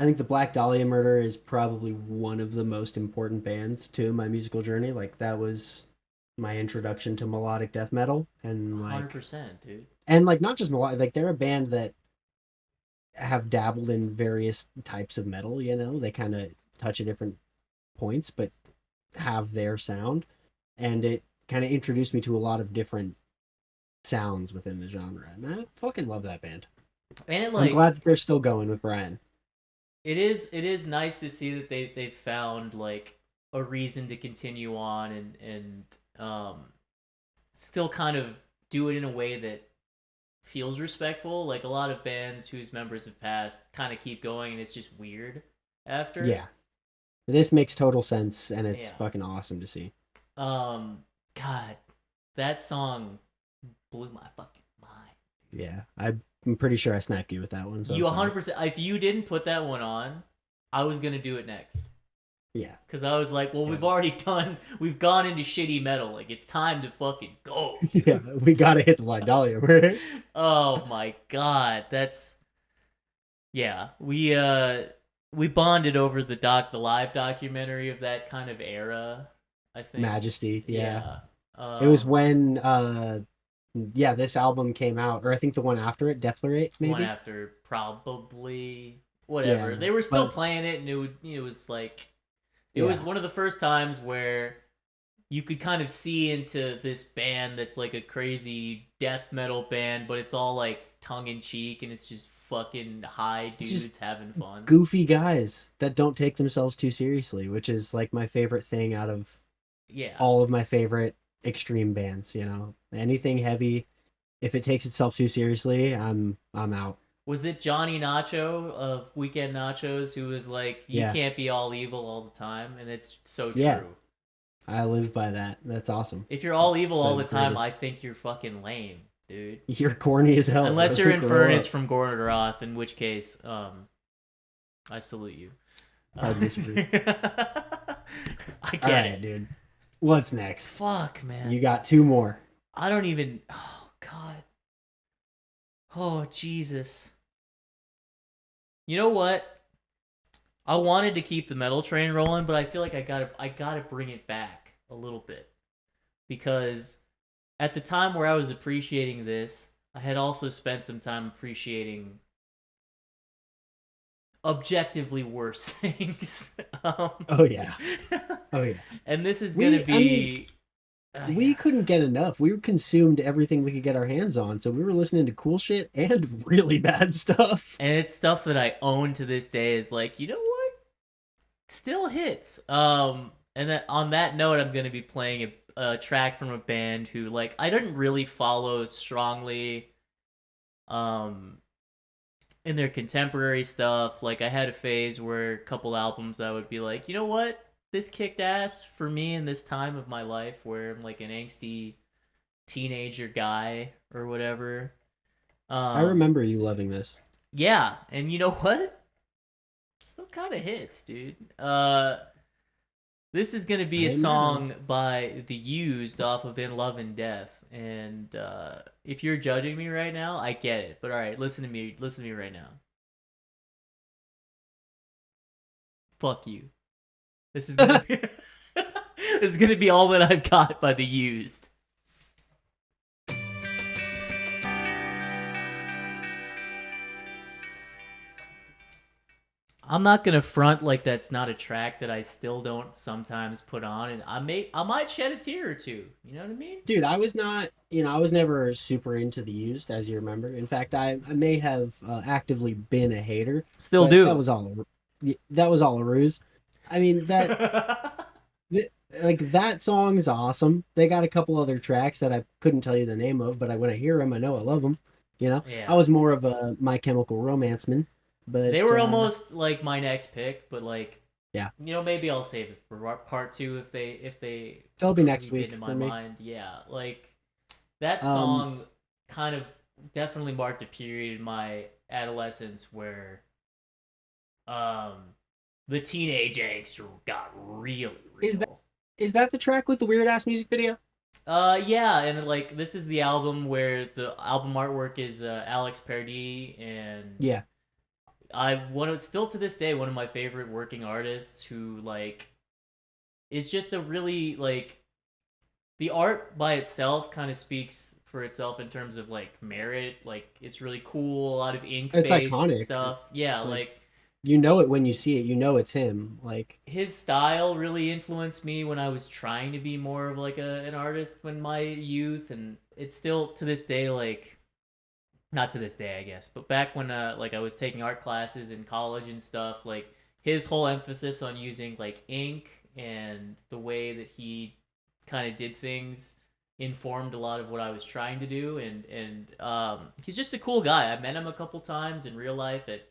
think the Black Dahlia Murder is probably one of the most important bands to my musical journey. Like, that was my introduction to melodic death metal, and like 100%, dude. and like not just melodic, like they're a band that have dabbled in various types of metal, you know, they kind of touch at different points but have their sound, and it kind of introduced me to a lot of different sounds within the genre, and I fucking love that band. And it I'm like glad that they're still going with Brian. it is nice to see that they found like a reason to continue on and still kind of do it in a way that feels respectful. Like a lot of bands whose members have passed kind of keep going, and it's just weird after. Yeah, this makes total sense, and it's Yeah. fucking awesome to see. God, that song blew my fucking mind. Yeah, I'm pretty sure I sniped you with that one. So You I'm sorry. 100%. If you didn't put that one on, I was gonna do it next. Yeah. Because I was like, well, Yeah. we've gone into shitty metal. Like, it's time to fucking go. Yeah, we gotta hit the Black Dahlia, right? Oh my god, that's yeah. We bonded over the live documentary of that kind of era. I think Majesty, yeah. Yeah. It was when this album came out, or I think the one after it, Deflorate, maybe. one after probably whatever. Yeah, They were still but- playing it, and it was like it Yeah. was one of the first times where you could kind of see into this band that's like a crazy death metal band, but it's all like tongue in cheek and it's just fucking high dudes Just having fun. Goofy guys that don't take themselves too seriously, which is like my favorite thing out of Yeah. all of my favorite extreme bands. You know, anything heavy, if it takes itself too seriously, I'm out. Was it Johnny Nacho of Weekend Nachos who was like, you Yeah. can't be all evil all the time? And it's so true. Yeah. I live by that. That's awesome. If you're all It's evil all the time, I greatest. think you're fucking lame, dude. You're corny as hell. Unless bro. you're in Grow Furnace up. from Gordon Roth, in which case, I salute you. I disagree. I All get right, it. dude. What's next? Fuck, man. You got two more. I don't even. Oh God. Oh Jesus. You know what? I wanted to keep the metal train rolling, but I feel like I gotta bring it back a little bit because at the time where I was appreciating this, I had also spent some time appreciating objectively worse things. Oh yeah. Oh yeah. And this is gonna be. We yeah. couldn't get enough. We consumed everything we could get our hands on, so we were listening to cool shit and really bad stuff. And it's stuff that I own to this day. Is like, you know what? Still hits. And then on that note, I'm gonna be playing a track from a band who, like, I didn't really follow strongly. In their contemporary stuff, like I had a phase where a couple albums I would be like, you know what? This kicked ass for me in this time of my life where I'm like an angsty teenager guy or whatever. I remember you loving this. Yeah, and you know what? Still kind of hits, dude. This is gonna be a Amen. song by The Used off of In Love and Death, and if you're judging me right now, I get it. But all right, listen to me right now. Fuck you. This is gonna be, this is gonna be all that I've got by The Used. I'm not gonna front like that's not a track that I still don't sometimes put on, and I might shed a tear or two. You know what I mean? Dude, I was not, I was never super into the Used, as you remember. In fact, I may have actively been a hater. Still but do. That was all a ruse. I mean, like that song's awesome. They got a couple other tracks that I couldn't tell you the name of, but when I hear them, I know I love them. Yeah. I was more of a My Chemical Romance man, but They were almost like my next pick, but like, yeah, maybe I'll save it for part two if they that'll be next creep week into for my me. mind. Yeah, like that song kind of definitely marked a period in my adolescence where the teenage angst got really real. Is that the track with the weird ass music video? Yeah, and like this is the album where the album artwork is Alex Perdue, and Yeah. Still to this day one of my favorite working artists who like is just a really like the art by itself kind of speaks for itself in terms of like merit. Like it's really cool, a lot of ink It's based iconic. stuff. Yeah, like you know it when you see it. You know it's him. Like his style really influenced me when I was trying to be more of like an artist in my youth, and it's still to this day like not to this day I guess, but back when like I was taking art classes in college and stuff, like his whole emphasis on using like ink and the way that he kind of did things informed a lot of what I was trying to do, and he's just a cool guy. I met him a couple times in real life at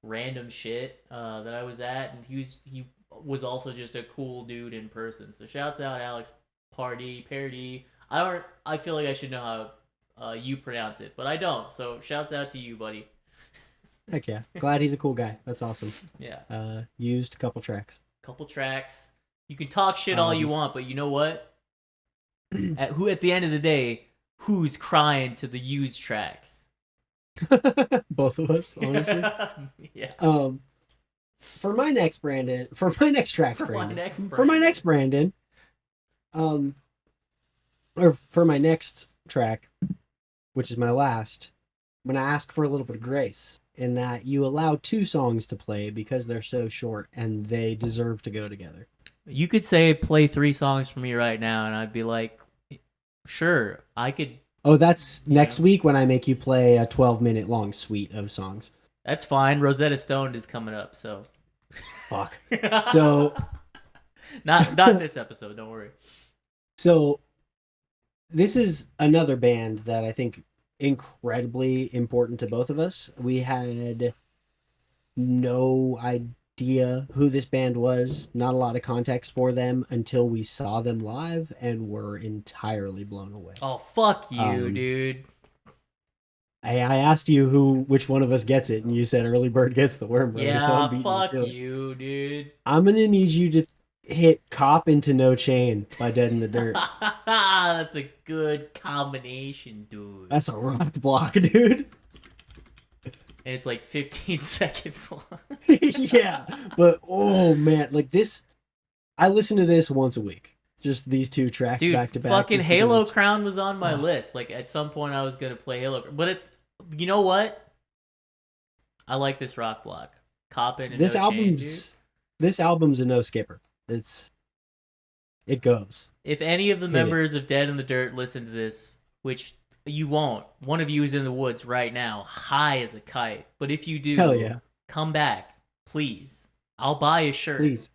random shit that I was at, and he was also just a cool dude in person. So shouts out Alex Pardee. I feel like I should know how you pronounce it, but I don't. So shouts out to you, buddy. heck yeah. Glad he's a cool guy. That's awesome. Yeah. Used a couple tracks. Couple tracks. You can talk shit all you want, but you know what? At the end of the day, who's crying to the Used tracks? Both of us, honestly. Yeah. For my next track, Brandon. For my next Brandon. Or for my next track, which is my last, I'm gonna ask for a little bit of grace in that you allow two songs to play because they're so short and they deserve to go together. You could say play 3 songs for me right now, and I'd be like, sure, I could. Oh, that's next know. week when I make you play a 12-minute long suite of songs. That's fine. Rosetta Stone is coming up, so. Fuck. So not this episode. Don't worry. So this is another band that I think incredibly important to both of us. We had no idea who this band was, not a lot of context for them until we saw them live and were entirely blown away. Oh, fuck you, dude. I asked you which one of us gets it, and you said early bird gets the worm, brother. So I'm beating fuck you, you, dude. I'm gonna need you to hit Cop into No Chain by Dead in the Dirt. That's a good combination, dude. That's a rock block, dude. And it's like 15 seconds long. Yeah, but oh man, like this, I listen to this once a week. Just these 2 tracks Dude, back to back. fucking Halo Crown was on my list. Like at some point I was gonna play Halo, but you know what? I like this rock block. Coppin' and this No Chain, dude. This album's a no skipper. It goes. If any of the members of Dead in the Dirt listen to this, which you won't, one of you is in the woods right now, high as a kite. But if you do, Hell yeah, come back, please. I'll buy a shirt. please.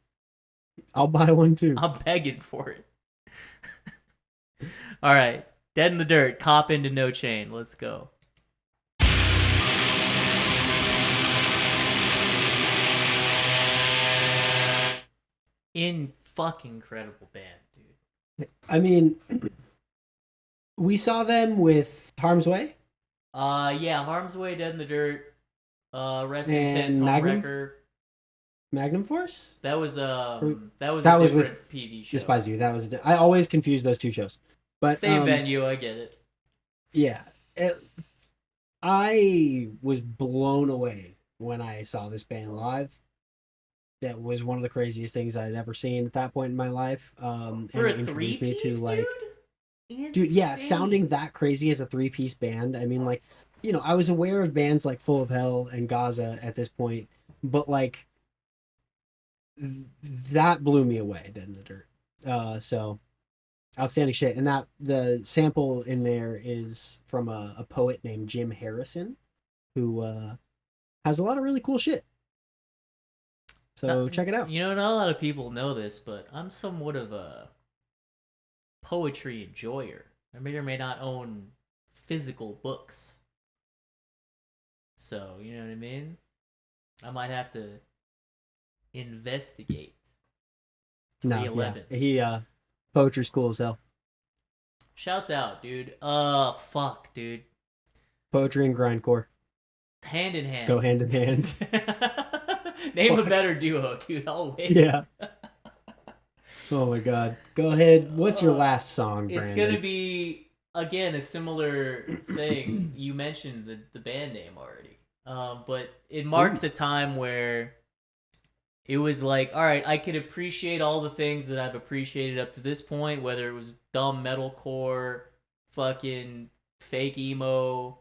I'll buy one too. I'm begging for it. All right, Dead in the Dirt, Cop into No Chain. Let's go. Fucking incredible band, dude. I mean, we saw them with Harm's Way. Yeah, Harm's Way, Dead in the Dirt. Rest in And Peace, Magnum? Homewrecker. Magnum Force. That was a different with PV show. Despise You. I always confuse those 2 shows. But Same venue, I get it. Yeah, I was blown away when I saw this band live. That was one of the craziest things I'd ever seen at that point in my life. And For it a introduced me to 3-piece, like, dude, yeah, Insane. sounding that crazy as a 3-piece band. I mean, like, you know, I was aware of bands like Full of Hell and Gaza at this point, but like that blew me away. Dead in the Dirt. So outstanding shit. And that the sample in there is from a poet named Jim Harrison, who has a lot of really cool shit. So check it out. You know, not a lot of people know this, but I'm somewhat of a poetry enjoyer. I may or may not own physical books. So, you know what I mean? I might have to investigate. No, 311. yeah. He poetry school as hell. Shouts out, dude. Fuck, dude. Poetry and grindcore Hand in hand. go hand in hand. Name a better duo, dude. I'll wait. Yeah. Oh my god. Go ahead. What's your last song, Brandon? It's gonna be again a similar thing. You mentioned the band name already, but it marks a time where it was like, all right, I could appreciate all the things that I've appreciated up to this point, whether it was dumb metalcore, fucking fake emo,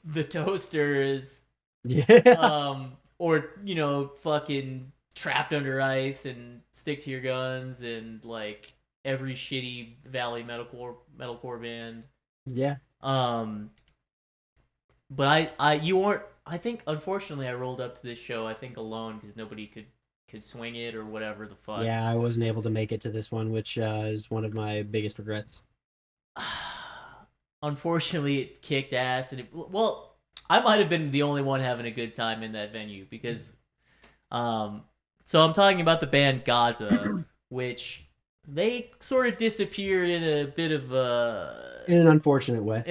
the Toasters, Yeah. or you know, fucking Trapped Under Ice and Stick to Your Guns and like every shitty Valley metalcore band. Yeah. But you weren't. I think unfortunately I rolled up to this show I think alone because nobody could swing it or whatever the fuck. Yeah, I wasn't able to make it to this one, which is one of my biggest regrets. Unfortunately, it kicked ass, and well, I might have been the only one having a good time in that venue because, so I'm talking about the band Gaza, which they sort of disappeared in a bit of in an unfortunate way.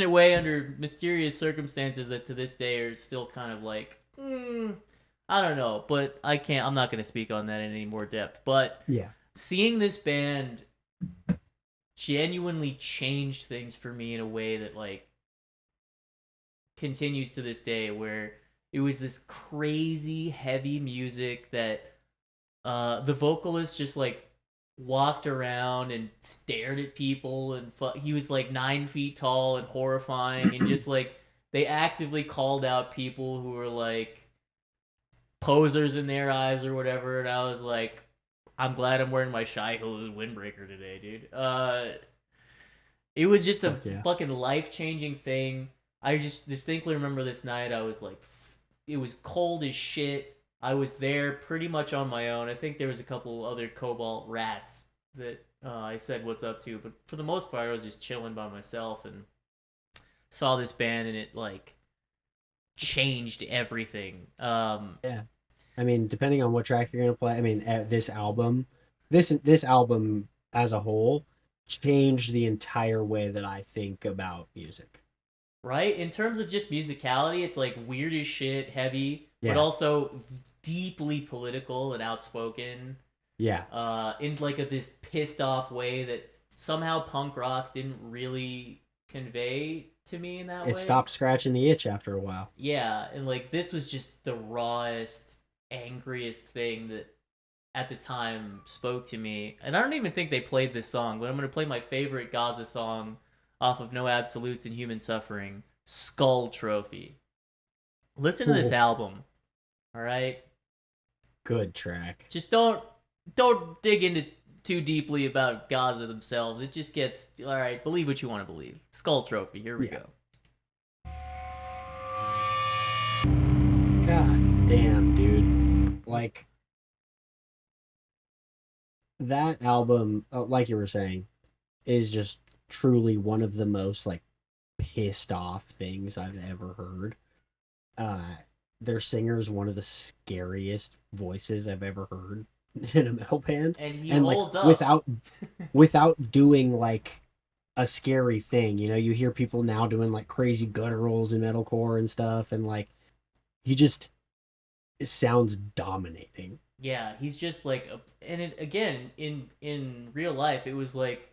Way under mysterious circumstances that to this day are still kind of like, I don't know, but I'm not going to speak on that in any more depth. But yeah, seeing this band genuinely changed things for me in a way that like continues to this day, where it was this crazy heavy music that the vocalist just like walked around and stared at people and he was like 9 feet tall and horrifying and just like they actively called out people who were like posers in their eyes or whatever, and I was like, I'm glad I'm wearing my Shai Hulud windbreaker today, dude. It was just a Fuck yeah. fucking life-changing thing. I just distinctly remember this night. I was like, it was cold as shit. I was there pretty much on my own. I think there was a couple other Cobalt rats that I said what's up to, but for the most part, I was just chilling by myself and saw this band, and it like changed everything. Yeah. I mean, depending on what track you're gonna play, I mean, this album as a whole changed the entire way that I think about music. Right? In terms of just musicality, it's like weird as shit, heavy, Yeah. but also deeply political and outspoken. Yeah. In like this pissed off way that somehow punk rock didn't really convey to me in that way. It stopped scratching the itch after a while. Yeah, and like this was just the rawest, angriest thing that at the time spoke to me. And I don't even think they played this song, but I'm going to play my favorite Gaza song off of No Absolutes and Human Suffering, Skull Trophy. Listen to this Ooh. album. All right? Good track. Just don't dig into too deeply about Gaza themselves. It just gets, all right, believe what you want to believe. Skull Trophy, here we go. God damn, dude. Like, that album, like you were saying, is just truly one of the most, like, pissed off things I've ever heard. Their singer's one of the scariest voices I've ever heard in a metal band. And he and holds like up. without doing like a scary thing. You know, you hear people now doing like crazy gutturals in metalcore and stuff, and like it sounds dominating. Yeah, he's just like, and it, again, in real life, it was like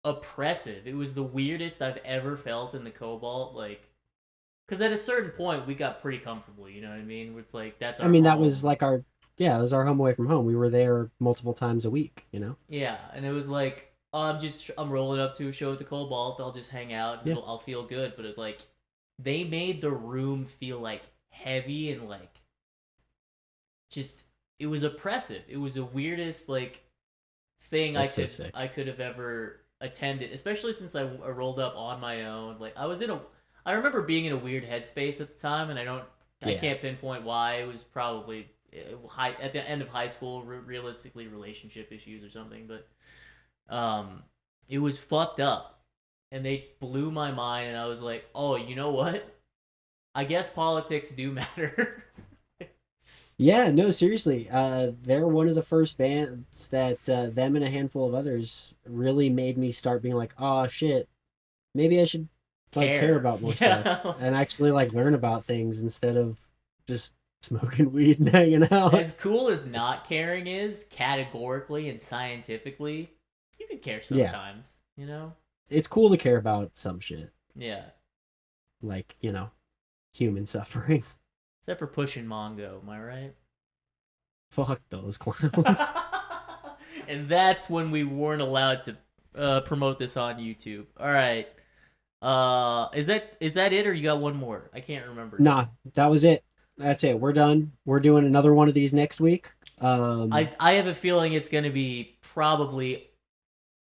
oppressive. It was the weirdest I've ever felt in the Cobalt, like, because at a certain point we got pretty comfortable. You know what I mean? It's like that's. Our I mean, that home. was like it was our home away from home. We were there multiple times a week. You know. Yeah, and it was like, oh, I'm rolling up to a show at the Cobalt. I'll just hang out and I'll feel good. But it like, they made the room feel like heavy and like, just it was oppressive. It was the weirdest like thing I could have ever attended, especially since I rolled up on my own. Like I remember being in a weird headspace at the time, and I can't pinpoint why. It was probably at the end of high school, realistically relationship issues or something, but it was fucked up, and they blew my mind, and I was like, oh, you know what? I guess politics do matter. Yeah, no, seriously. They're one of the first bands that them and a handful of others really made me start being like, oh shit, maybe I should care about more stuff and actually like learn about things instead of just smoking weed and hanging out. As cool as not caring is, categorically and scientifically, you can care sometimes, you know? It's cool to care about some shit. Yeah. Like, you know, human suffering. Except for pushing Mongo, am I right? Fuck those clowns. And that's when we weren't allowed to promote this on YouTube. All right. Is that it, or you got one more? I can't remember. Nah, that was it. That's it. We're done. We're doing another one of these next week. I have a feeling it's gonna be probably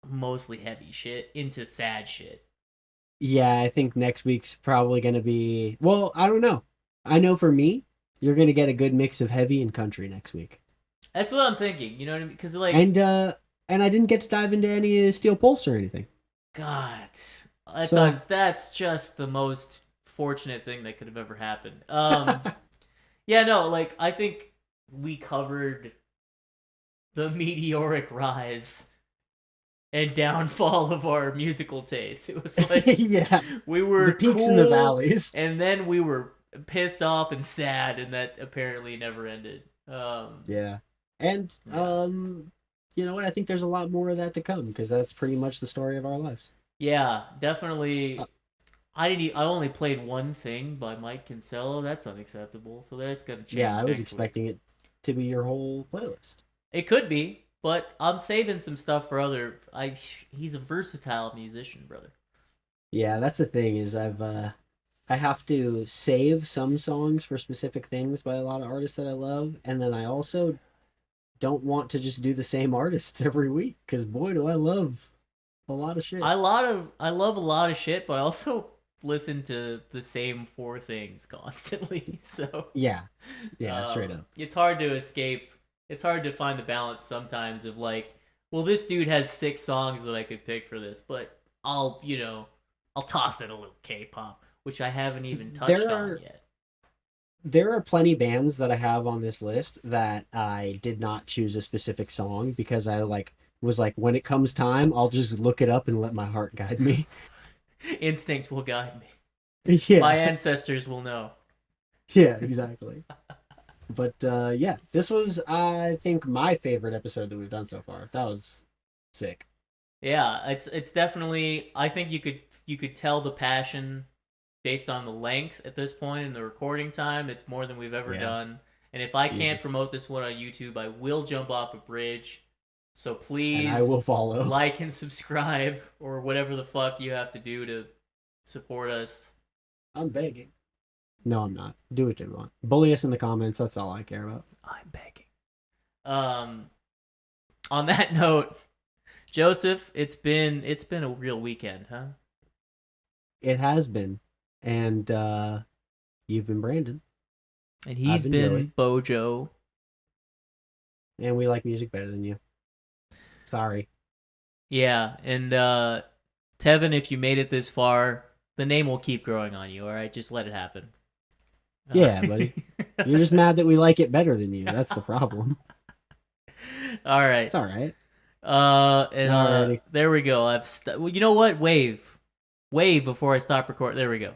mostly heavy shit into sad shit. Yeah, I think next week's probably gonna be. Well, I don't know. I know for me, you're gonna get a good mix of heavy and country next week. That's what I'm thinking. You know what I mean? Because like, and I didn't get to dive into any Steel Pulse or anything. God. That's just the most fortunate thing that could have ever happened. Yeah, no, like, I think we covered the meteoric rise and downfall of our musical taste. It was like, we were the peaks cool, and the valleys, and then we were pissed off and sad, and that apparently never ended. And you know what? I think there's a lot more of that to come, because that's pretty much the story of our lives. Yeah, definitely. I only played one thing by Mike Kinsella. That's unacceptable. So that's gonna change. Yeah, I was expecting it to be your whole playlist. It could be, but I'm saving some stuff for other. He's a versatile musician, brother. Yeah, that's the thing is I have to save some songs for specific things by a lot of artists that I love, and then I also don't want to just do the same artists every week, because boy, do I love a lot of shit. I love a lot of shit, but I also listen to the same 4 things constantly. So Yeah, straight up. It's hard to escape. It's hard to find the balance sometimes of like, well, this dude has 6 songs that I could pick for this, but I'll toss in a little K-pop, which I haven't even touched on yet. There are plenty bands that I have on this list that I did not choose a specific song because I was like, when it comes time, I'll just look it up and let my heart guide me. Instinct will guide me. Yeah. My ancestors will know. Yeah, exactly. But yeah, this was, I think, my favorite episode that we've done so far. That was sick. Yeah, it's definitely. I think you could tell the passion based on the length at this point in the recording time. It's more than we've ever done. And if I can't promote this one on YouTube, I will jump off a bridge. So please, and I will follow. Like and subscribe, or whatever the fuck you have to do to support us. I'm begging. No, I'm not. Do what you want. Bully us in the comments. That's all I care about. I'm begging. On that note, Joseph, it's been a real weekend, huh? It has been. And you've been Brandon. And he's been Bojo. And we like music better than you. Sorry. Yeah, and Tevin, if you made it this far, the name will keep growing on you, alright? Just let it happen. Yeah, buddy. You're just mad that we like it better than you. That's the problem. Alright. It's alright. There we go. Well, you know what? Wave before I stop recording. There we go.